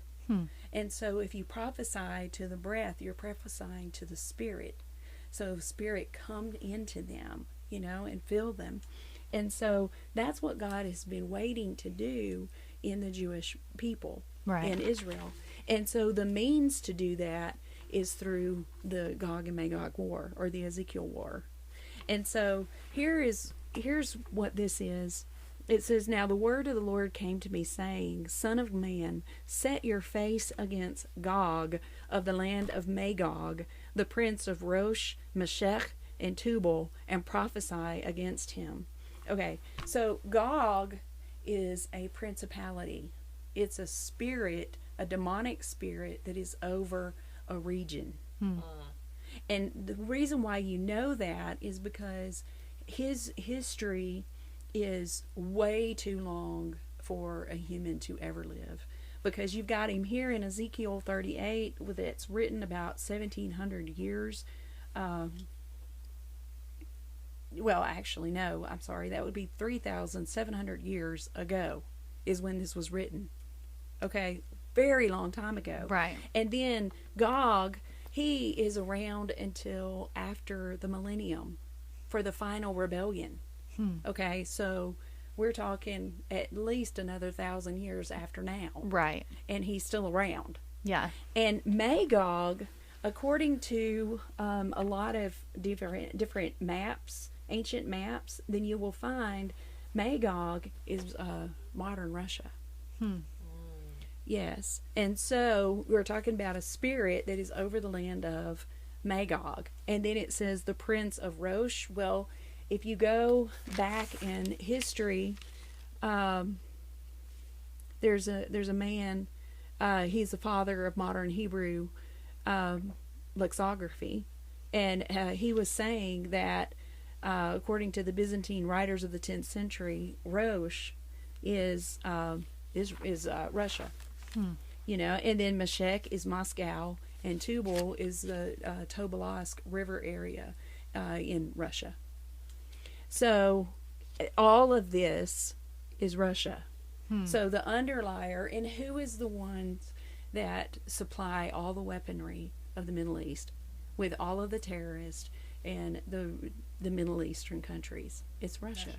And so if you prophesy to the breath, you're prophesying to the spirit. So spirit come into them, and fill them. And so that's what God has been waiting to do in the Jewish people, Right. in Israel. And so the means to do that is through the Gog and Magog War, or the Ezekiel War. And so here's what this is. It says, now the word of the Lord came to me, saying, Son of man, set your face against Gog of the land of Magog, the prince of Rosh, Meshech, and Tubal, and prophesy against him. Okay, so Gog is a principality. It's a spirit, a demonic spirit that is over a region. And the reason why you know that is because his history is way too long for a human to ever live. Because you've got him here in Ezekiel 38, with it's written about 1,700 years. Well, actually, no, I'm sorry. That would be 3,700 years ago is when this was written. Okay, very long time ago. Right. And then Gog, he is around until after the millennium for the final rebellion. Okay, so we're talking at least another 1,000 years after now. Right. And he's still around. Yeah. And Magog, according to a lot of different maps, ancient maps, then you will find Magog is modern Russia. Yes. And so we're talking about a spirit that is over the land of Magog. And then it says the prince of Rosh. Well, if you go back in history, there's a man, he's the father of modern Hebrew lexicography. And he was saying that according to the Byzantine writers of the 10th century, Rosh is Russia. You know, and then Meshech is Moscow, and Tubal is the Tobolsk River area in Russia. So all of this is Russia. So the underlier, and who is the ones that supply all the weaponry of the Middle East with all of the terrorists and the Middle Eastern countries? It's Russia.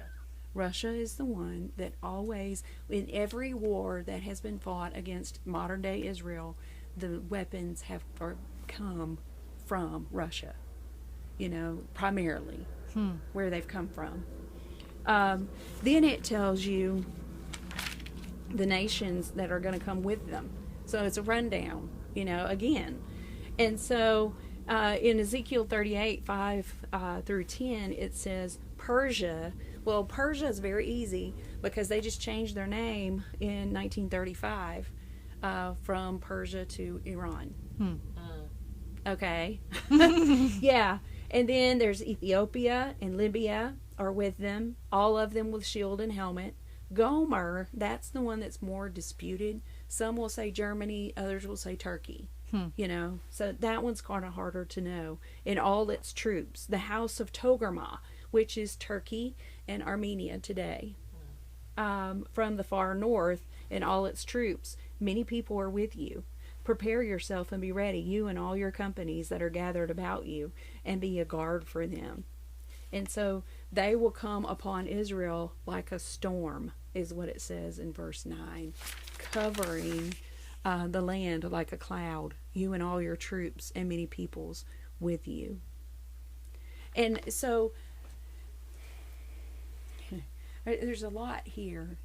Russia is the one that always, in every war that has been fought against modern day Israel, the weapons have come from Russia. You know, primarily where they've come from. Then it tells you the nations that are going to come with them. So it's a rundown, you know, again. And so in Ezekiel 38, 5 through 10, it says Persia. Well, Persia is very easy because they just changed their name in 1935 from Persia to Iran. Okay. Yeah. And then there's Ethiopia and Libya are with them, all of them with shield and helmet. Gomer, that's the one that's more disputed. Some will say Germany, others will say Turkey. You know, so that one's kind of harder to know. In all its troops, the house of Togarmah, which is Turkey and Armenia today. From the far north, in all its troops, many people are with you. Prepare yourself and be ready, you and all your companies that are gathered about you, and be a guard for them. And so they will come upon Israel like a storm, is what it says in verse 9, covering the land like a cloud, you and all your troops and many peoples with you. And so there's a lot here,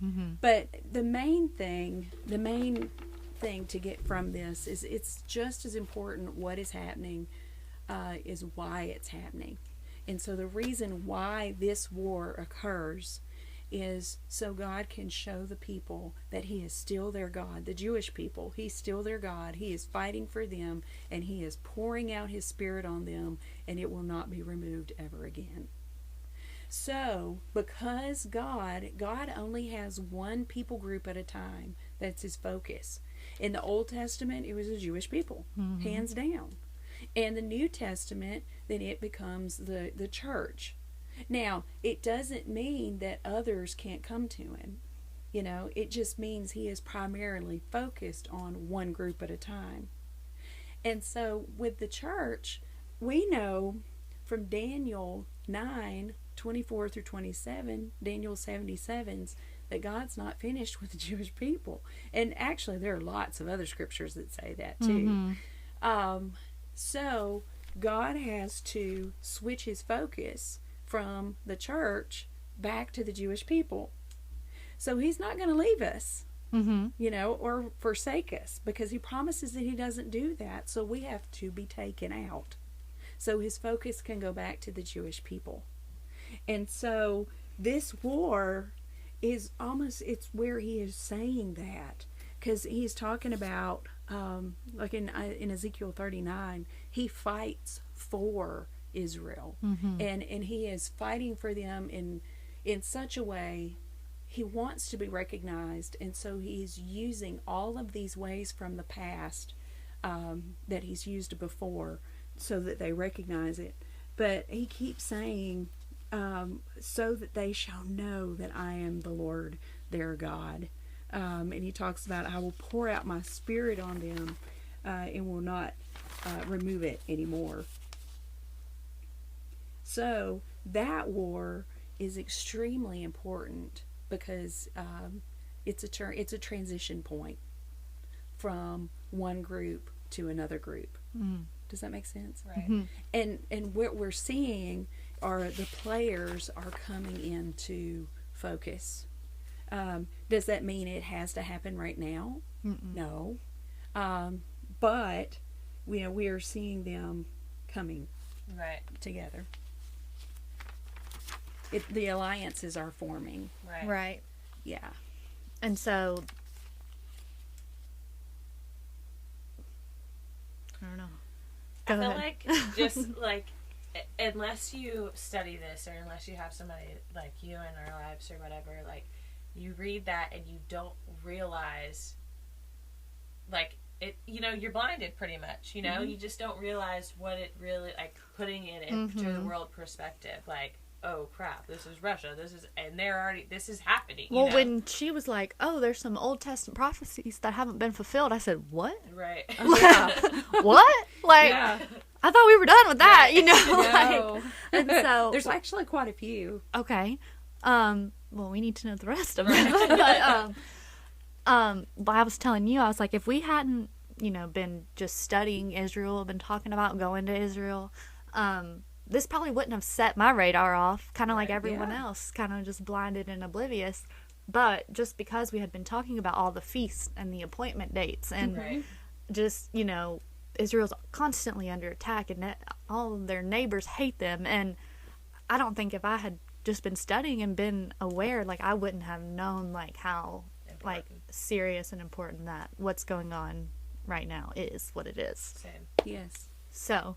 but the main thing to get from this is it's just as important what is happening is why it's happening. And so the reason why this war occurs is so God can show the people that he is still their God, the Jewish people. He's still their God. He is fighting for them, and he is pouring out his spirit on them, and it will not be removed ever again. So, because God only has one people group at a time, that's his focus. In the Old Testament, it was the Jewish people, hands down. And the New Testament, then it becomes the church. Now, it doesn't mean that others can't come to him. You know, it just means he is primarily focused on one group at a time. And so with the church, we know from Daniel 9:24 through 27, Daniel 77s, that God's not finished with the Jewish people. And actually, there are lots of other scriptures that say that too. So God has to switch his focus from the church back to the Jewish people. So he's not going to leave us, you know, or forsake us, because he promises that he doesn't do that. So we have to be taken out, so his focus can go back to the Jewish people. And so this war is almost, it's where he is saying that, because he's talking about like in Ezekiel 39, he fights for Israel, and he is fighting for them in such a way he wants to be recognized. And so he's using all of these ways from the past that he's used before so that they recognize it. But he keeps saying, so that they shall know that I am the Lord their God. And he talks about, I will pour out my spirit on them and will not remove it anymore. So that war is extremely important because it's a transition point from one group to another group. Does that make sense? Right. And what we're seeing are the players are coming into focus. Does that mean it has to happen right now? No. But we are seeing them coming Right. together. The alliances are forming. Right. Right. Yeah. And so, I don't know. I feel like just like unless you study this or unless you have somebody like you in our lives or whatever, like you read that and you don't realize like it, you're blinded pretty much, you just don't realize what it really, like putting it into the world perspective, like, oh crap, this is Russia, and this is happening. Well, when she was like, oh, there's some Old Testament prophecies that haven't been fulfilled, I said, what? Right. What? Like, Yeah. I thought we were done with that, No. And so, There's actually quite a few. okay. Well, we need to know the rest of them. But I was telling you, I was like, if we hadn't, been just studying Israel, been talking about going to Israel, this probably wouldn't have set my radar off, kind of like everyone else, kind of just blinded and oblivious. But just because we had been talking about all the feasts and the appointment dates and just, Israel's constantly under attack and all of their neighbors hate them. And I don't think if I had just been studying and been aware, like I wouldn't have known like how like serious and important that what's going on right now is what it is. Same. Yes. So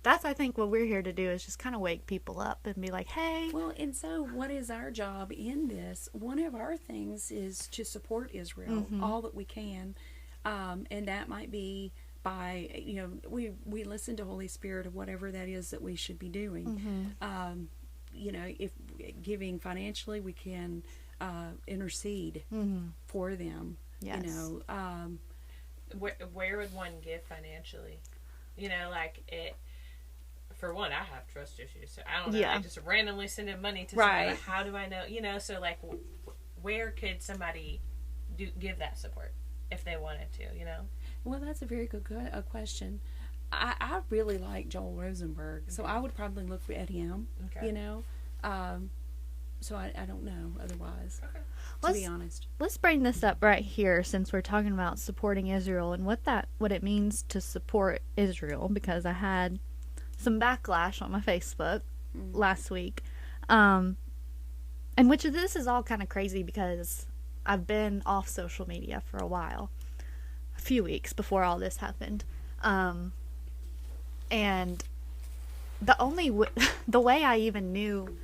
that's, I think, what we're here to do is just kind of wake people up and be like, hey. Well, and so what is our job in this? One of our things is to support Israel all that we can. And that might be by, we listen to Holy Spirit of whatever that is that we should be doing. If giving financially, we can intercede for them. Yes. Where would one give financially? Like it. For one, I have trust issues, so I don't know. I just randomly send in money to somebody. How do I know? So like, where could somebody give that support if they wanted to? Well, that's a very good question. I really like Joel Rosenberg, so I would probably look at him. Okay. So I don't know otherwise. Okay. To be honest, let's bring this up right here since we're talking about supporting Israel and what it means to support Israel, because I had some backlash on my Facebook last week, and this is all kind of crazy because I've been off social media for a while, a few weeks before all this happened, and the way I even knew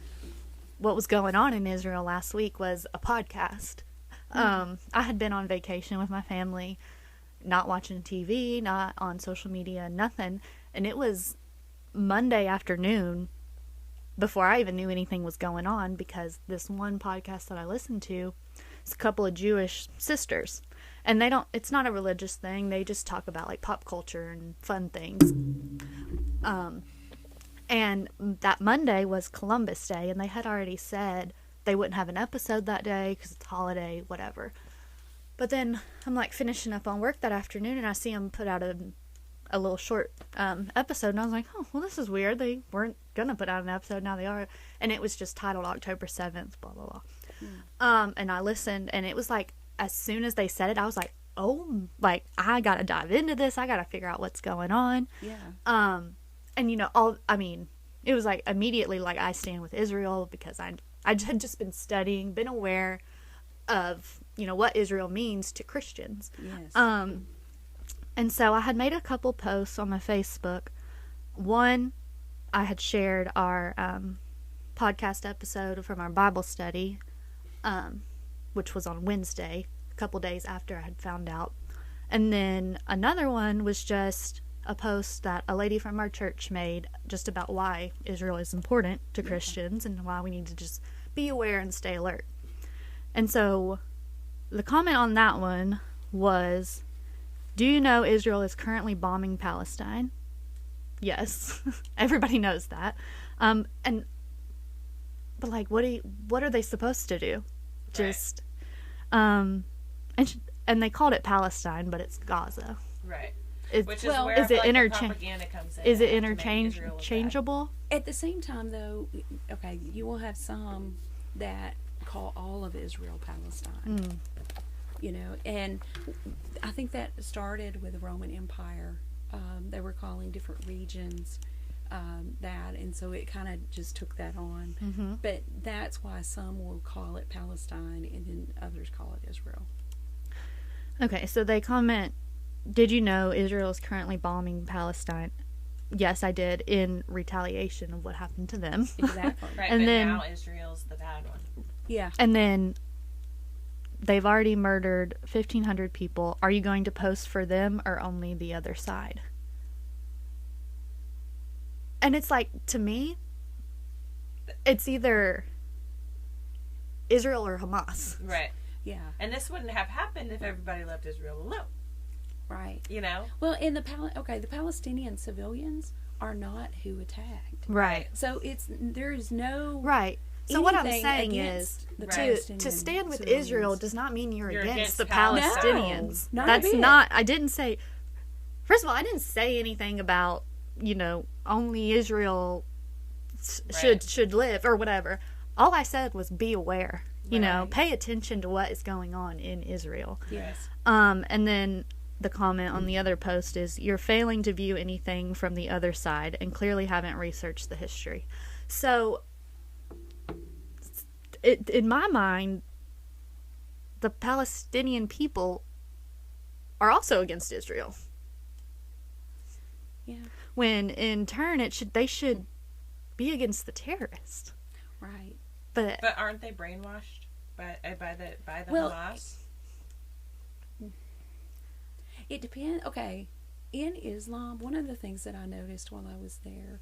what was going on in Israel last week was a podcast. I had been on vacation with my family, not watching TV, not on social media, nothing, and it was Monday afternoon before I even knew anything was going on, because this one podcast that I listened to is a couple of Jewish sisters, and it's not a religious thing, they just talk about like pop culture and fun things, and that Monday was Columbus Day, and they had already said they wouldn't have an episode that day because it's a holiday, whatever. But then I'm like finishing up on work that afternoon, and I see them put out a little short episode, and I was like, oh, well, this is weird. They weren't gonna put out an episode, now they are. And it was just titled October 7th, blah blah blah. And I listened, and it was like as soon as they said it, I was like, oh, like I gotta dive into this, I gotta figure out what's going on. And it was like immediately like I stand with Israel, because I had just been studying, been aware of what Israel means to Christians. And so I had made a couple posts on my Facebook. One, I had shared our podcast episode from our Bible study, which was on Wednesday, a couple days after I had found out. And then another one was just a post that a lady from our church made just about why Israel is important to Christians and why we need to just be aware and stay alert. And so the comment on that one was, do you know Israel is currently bombing Palestine? Yes. Everybody knows that. But like, what are they supposed to do? Just, and they called it Palestine, but it's Gaza. Right. Which is where I feel like the propaganda comes in. Is it to make Israel look bad. interchangeable? At the same time, though, okay, you will have some that call all of Israel Palestine. You know, and I think that started with the Roman Empire. They were calling different regions that, and so it kind of just took that on. Mm-hmm. But that's why some will call it Palestine, and then others call it Israel. Okay, so they comment, did you know Israel is currently bombing Palestine? Yes, I did, in retaliation of what happened to them. Exactly. Right, And but then- now Israel's the bad one. Yeah. And then they've already murdered 1,500 people. Are you going to post for them or only the other side? And it's like, to me, it's either Israel or Hamas. Right. Yeah. And this wouldn't have happened if everybody left Israel alone. Right. You know? Well, in the Palestinian civilians are not who attacked. Right. So there is no Right. So what I'm anything saying against is, the to Palestinian stand with civilians. Israel does not mean you're You're against against the Palestine. Palestinians. No, not a That's bit. not. I didn't say. First of all, I didn't say anything about, only Israel should live or whatever. All I said was be aware. Right. Pay attention to what is going on in Israel. Yes. And then the comment on the other post is, you're failing to view anything from the other side and clearly haven't researched the history. So, in my mind, the Palestinian people are also against Israel. Yeah. When in turn they should be against the terrorists. Right. But aren't they brainwashed by the Well, Hamas? It depends. Okay. In Islam, one of the things that I noticed while I was there,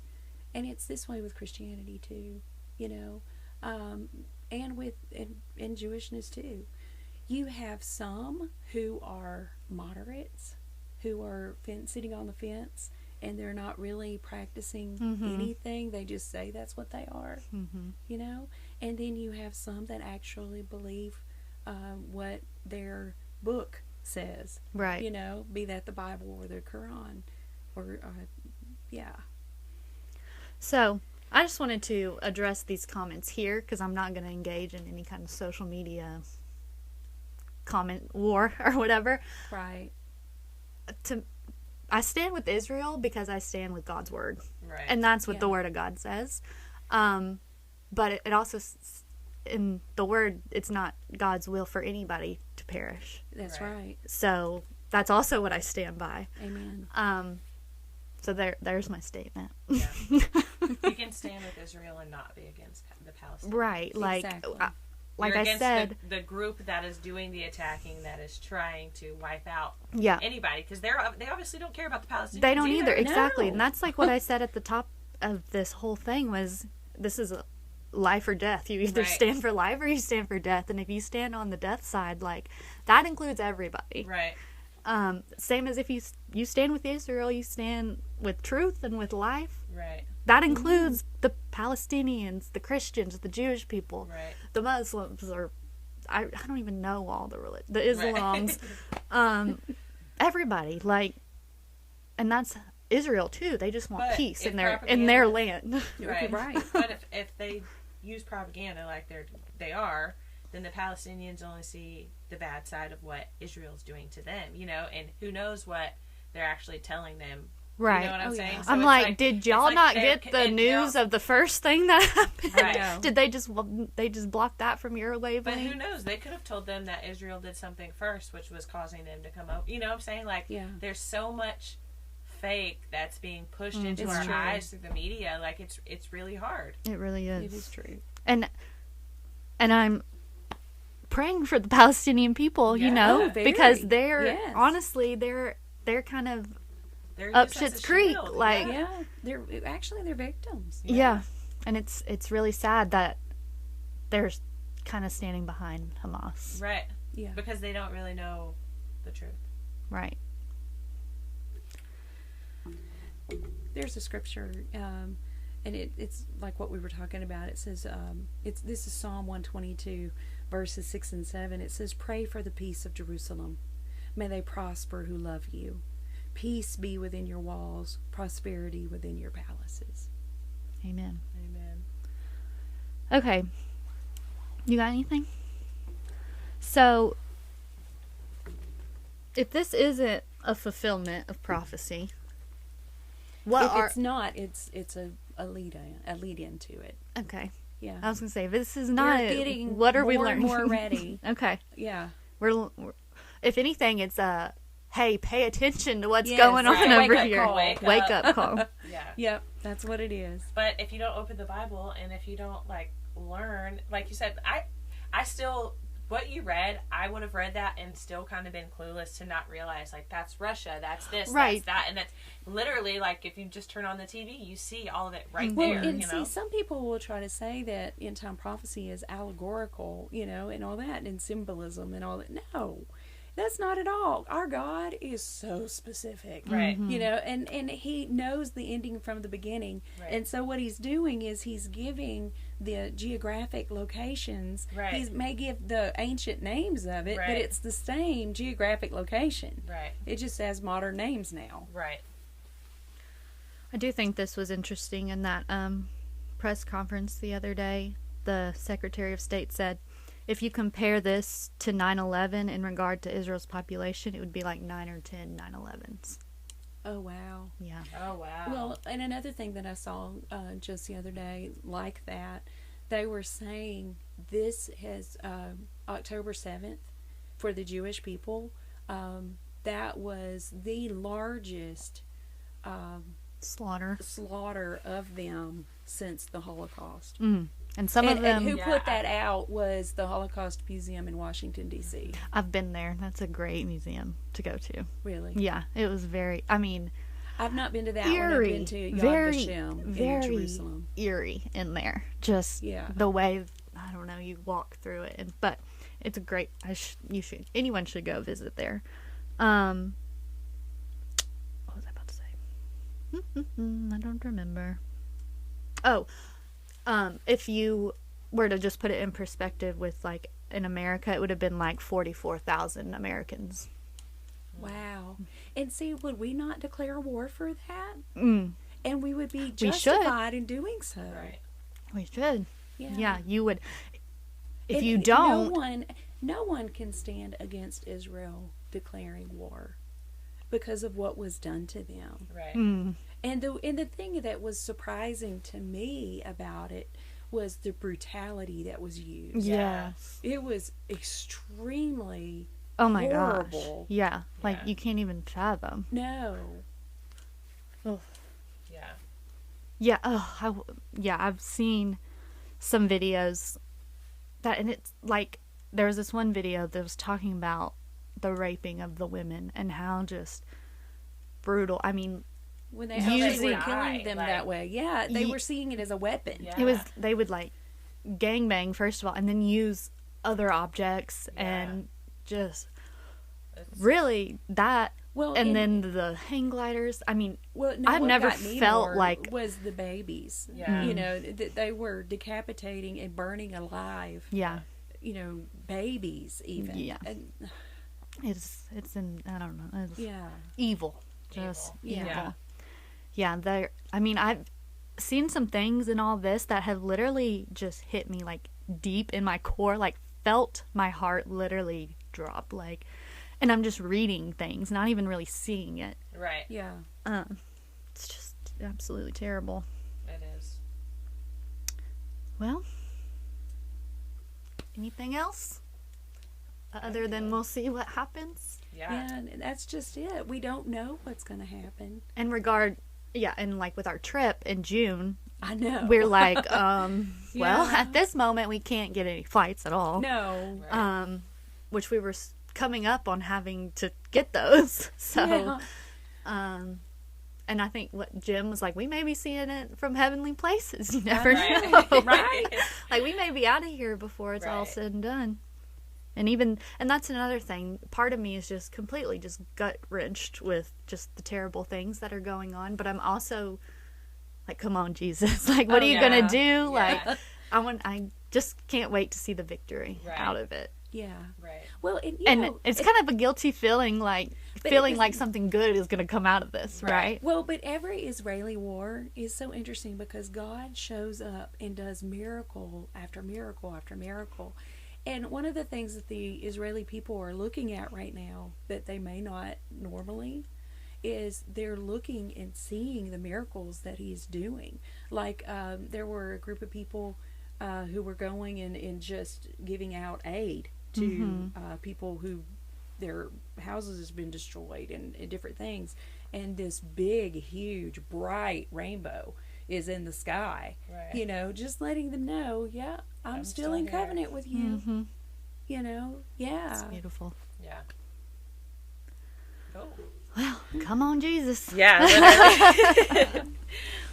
and it's this way with Christianity too, and with in Jewishness too, you have some who are moderates, who are sitting on the fence, and they're not really practicing anything. They just say that's what they are, And then you have some that actually believe what their book says, right. Be that the Bible or the Quran, or yeah. So, I just wanted to address these comments here because I'm not going to engage in any kind of social media comment war or whatever. Right. I stand with Israel because I stand with God's word. Right. And that's what the word of God says. But it also, in the word, it's not God's will for anybody to perish. That's Right. right. So, that's also what I stand by. Amen. So there's my statement. Yeah. You can stand with Israel and not be against the Palestinians. Right. Like, Exactly. like You're I against said, the group that is doing the attacking, that is trying to wipe out yeah. anybody, because they obviously don't care about the Palestinians. They don't either. Exactly. No. And that's like what I said at the top of this whole thing was, this is a life or death. You either Right. stand for life or you stand for death. And if you stand on the death side, like, that includes everybody. Right. Same as if you stand with Israel, you stand with truth and with life. Right. That includes the Palestinians, the Christians, the Jewish people, Right. the Muslims, or I don't even know all the Islams. Everybody, like, and that's Israel too. They just want But peace if in their propaganda- land. Right. Right. But if they use propaganda like they are, then the Palestinians only see the bad side of what Israel's doing to them, and who knows what they're actually telling them. Right. You know what I'm Oh, saying? yeah. So I'm it's like, did it's y'all like not they're- get the and news they're- of the first thing that happened? Right. No. Did they just block that from your wavelength? But who knows? They could have told them that Israel did something first, which was causing them to come up. You know what I'm saying? Like, Yeah. there's so much fake that's being pushed into It's our true. eyes through the media. Like, it's really hard. It really is. It is true. And I'm praying for the Palestinian people, Yeah. Oh, very. because they're Yes. honestly they're kind of They're Up used as Schitt's a Creek, shield. like- Yeah. Yeah. They're victims. yeah. And it's really sad that they're kind of standing behind Hamas. Right. Yeah. Because they don't really know the truth. Right. There's a scripture, and it's like what we were talking about. It says, this is Psalm 122, verses 6 and 7. It says, "Pray for the peace of Jerusalem. May they prosper who love you. Peace be within your walls, prosperity within your palaces." Amen. Amen. Okay. You got anything? So, if this isn't a fulfillment of prophecy, If it's not, it's a lead in to it. Okay. Yeah. I was gonna say, if this is not We're it, getting what are we more and learning? more ready. Okay. Yeah. We're if anything, it's a hey, pay attention to what's Yes, going on right. over Wake up here. call. Wake up call. Yeah. Yep. That's what it is. But if you don't open the Bible and if you don't like learn, like you said, I still, what you read, I would have read that and still kind of been clueless to not realize like that's Russia, that's this, Right. that's that, and that's literally like if you just turn on the TV, you see all of it right Well, there. and You know, see, some people will try to say that end time prophecy is allegorical, and all that, and symbolism and all that. No, that's not at all. Our God is so specific, right? and He knows the ending from the beginning, Right. and so what He's doing is He's giving the geographic locations. Right. He may give the ancient names of it, but Right. it's the same geographic location. Right. It just has modern names now. Right. I do think this was interesting in that press conference the other day. The Secretary of State said, if you compare this to 9/11 in regard to Israel's population, it would be like 9 or 10 9/11s. Oh wow. Yeah. Oh wow. Well, and another thing that I saw just the other day, like that, they were saying this has October 7th for the Jewish people. That was the largest slaughter of them since the Holocaust. And some of them, and who put that out was the Holocaust Museum in Washington, D.C. I've been there. That's a great museum to go to. Really? Yeah, it was very, I mean, I've not been to that one. I've eerie, been to Yad very, Vashem in very Jerusalem. eerie in there. Just Yeah. the way, I don't know, you walk through it. But it's a great, anyone should go visit there. What was I about to say? I don't remember. Oh, if you were to just put it in perspective with, like, in America, it would have been like 44,000 Americans. Wow. And see, would we not declare war for that? Mm. And we would be We justified in doing so. Right. We should. Yeah. Yeah, you would. If And you don't, no one can stand against Israel declaring war because of what was done to them. Right. And the thing that was surprising to me about it was the brutality that was used. yes. It was extremely Oh my horrible. gosh. Yeah, like Yeah. you can't even fathom. No. Yeah. Yeah. I've seen some videos and it's like there was this one video that was talking about the raping of the women and how just brutal. I mean, When they Using- actually were killing them like- that way. Yeah, they were seeing it as a weapon. Yeah. they would like gangbang first of all, and then use other objects and just It's- really that. Well, And then the hang gliders. I mean, well, no, I've what never got me felt more like- was the babies. Yeah. That they were decapitating and burning alive. yeah, Babies even. Yeah. And, it's I don't know. It's yeah. evil. Just Evil. evil. Yeah. Yeah, I've seen some things in all this that have literally just hit me like deep in my core, like felt my heart literally drop, like, and I'm just reading things, not even really seeing it. Right. Yeah. It's just absolutely terrible. It is. Well, anything else? Other than we'll see what happens? Yeah. Yeah, and that's just it. We don't know what's going to happen. In regard, and like with our trip in June, I know. we're like, well, Yeah. at this moment we can't get any flights at all. No. Right. Which we were coming up on having to get those. So, Yeah. and I think what Jim was like, we may be seeing it from heavenly places. You never Right. know. Right. Like we may be out of here before it's all Right. said and done. And that's another thing. Part of me is just completely just gut wrenched with just the terrible things that are going on. But I'm also like, come on, Jesus. Like, what are you going to do? Yeah. Like, I just can't wait to see the victory out of it. Yeah. Right. Well, and it's kind of a guilty feeling, like something good is going to come out of this, right? Well, but every Israeli war is so interesting because God shows up and does miracle after miracle after miracle. And one of the things that the Israeli people are looking at right now that they may not normally is they're looking and seeing the miracles that he's doing. Like there were a group of people who were going and just giving out aid to people who their houses has been destroyed and different things. And this big, huge, bright rainbow is in the sky. Right. You know, just letting them know, I'm still in covenant with you. Mm-hmm. You know, It's beautiful. Yeah. Oh. Well, come on, Jesus. Yeah. Literally.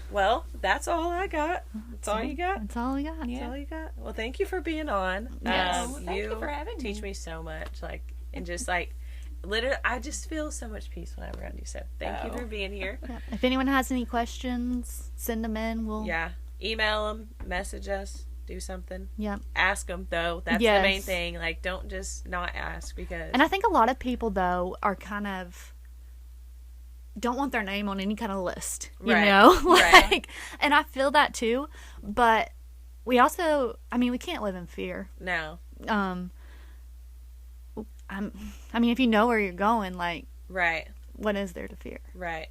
Well, that's all I got. That's all you got? That's all we got. That's all you got? Well, thank you for being on. Yes. Well, thank you for having me. Teach me so much. Like, and just like, literally, I just feel so much peace when I'm around you. So thank you for being here. Yeah. If anyone has any questions, send them in. We'll Email them, message us, do something. Yeah. Ask them though. That's the main thing. Like, don't just not ask because. And I think a lot of people though are kind of don't want their name on any kind of list, you know? Like, and I feel that too, but we also, I mean, we can't live in fear. No. I mean, if you know where you're going, like, what is there to fear? Right.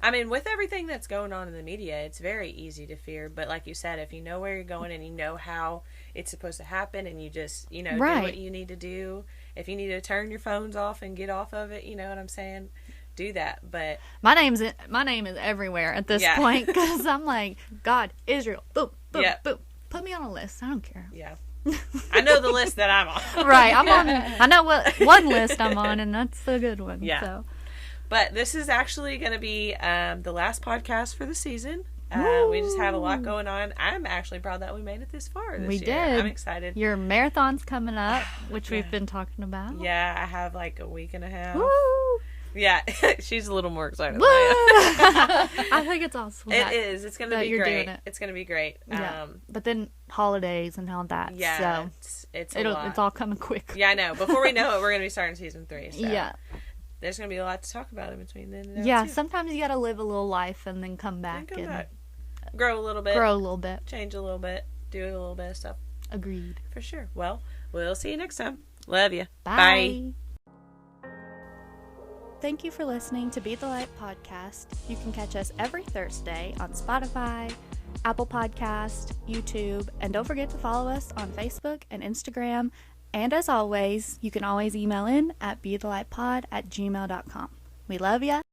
I mean, with everything that's going on in the media, it's very easy to fear. But like you said, if you know where you're going and you know how it's supposed to happen and you just, do what you need to do. If you need to turn your phones off and get off of it, you know what I'm saying? Do that. But my name is everywhere at this point because I'm like, God, Israel, boom, boom, boom. Put me on a list. I don't care. Yeah. I know the list that I'm on. Right. I know what one list I'm on, and that's the good one. Yeah. So. But this is actually going to be the last podcast for the season. We just have a lot going on. I'm actually proud that we made it this far this year. Did. I'm excited. Your marathon's coming up, which we've been talking about. Yeah, I have like a week and a half. Woo! Yeah, she's a little more excited than I am. I think it's awesome. It is. It's going to be great. It's going to be great. Yeah. But then holidays and all that. Yeah, so it's a lot. It's all coming quick. Yeah, I know. Before we know it, we're going to be starting season 3. So. Yeah. There's going to be a lot to talk about in between then and now. Yeah, too. sometimes you got to live a little life and then come back. Grow a little bit. Change a little bit. Do a little bit of stuff. Agreed. For sure. Well, we'll see you next time. Love you. Bye. Thank you for listening to Be the Light podcast. You can catch us every Thursday on Spotify, Apple Podcast, YouTube, and don't forget to follow us on Facebook and Instagram. And as always, you can always email in at bethelightpod@gmail.com. We love ya.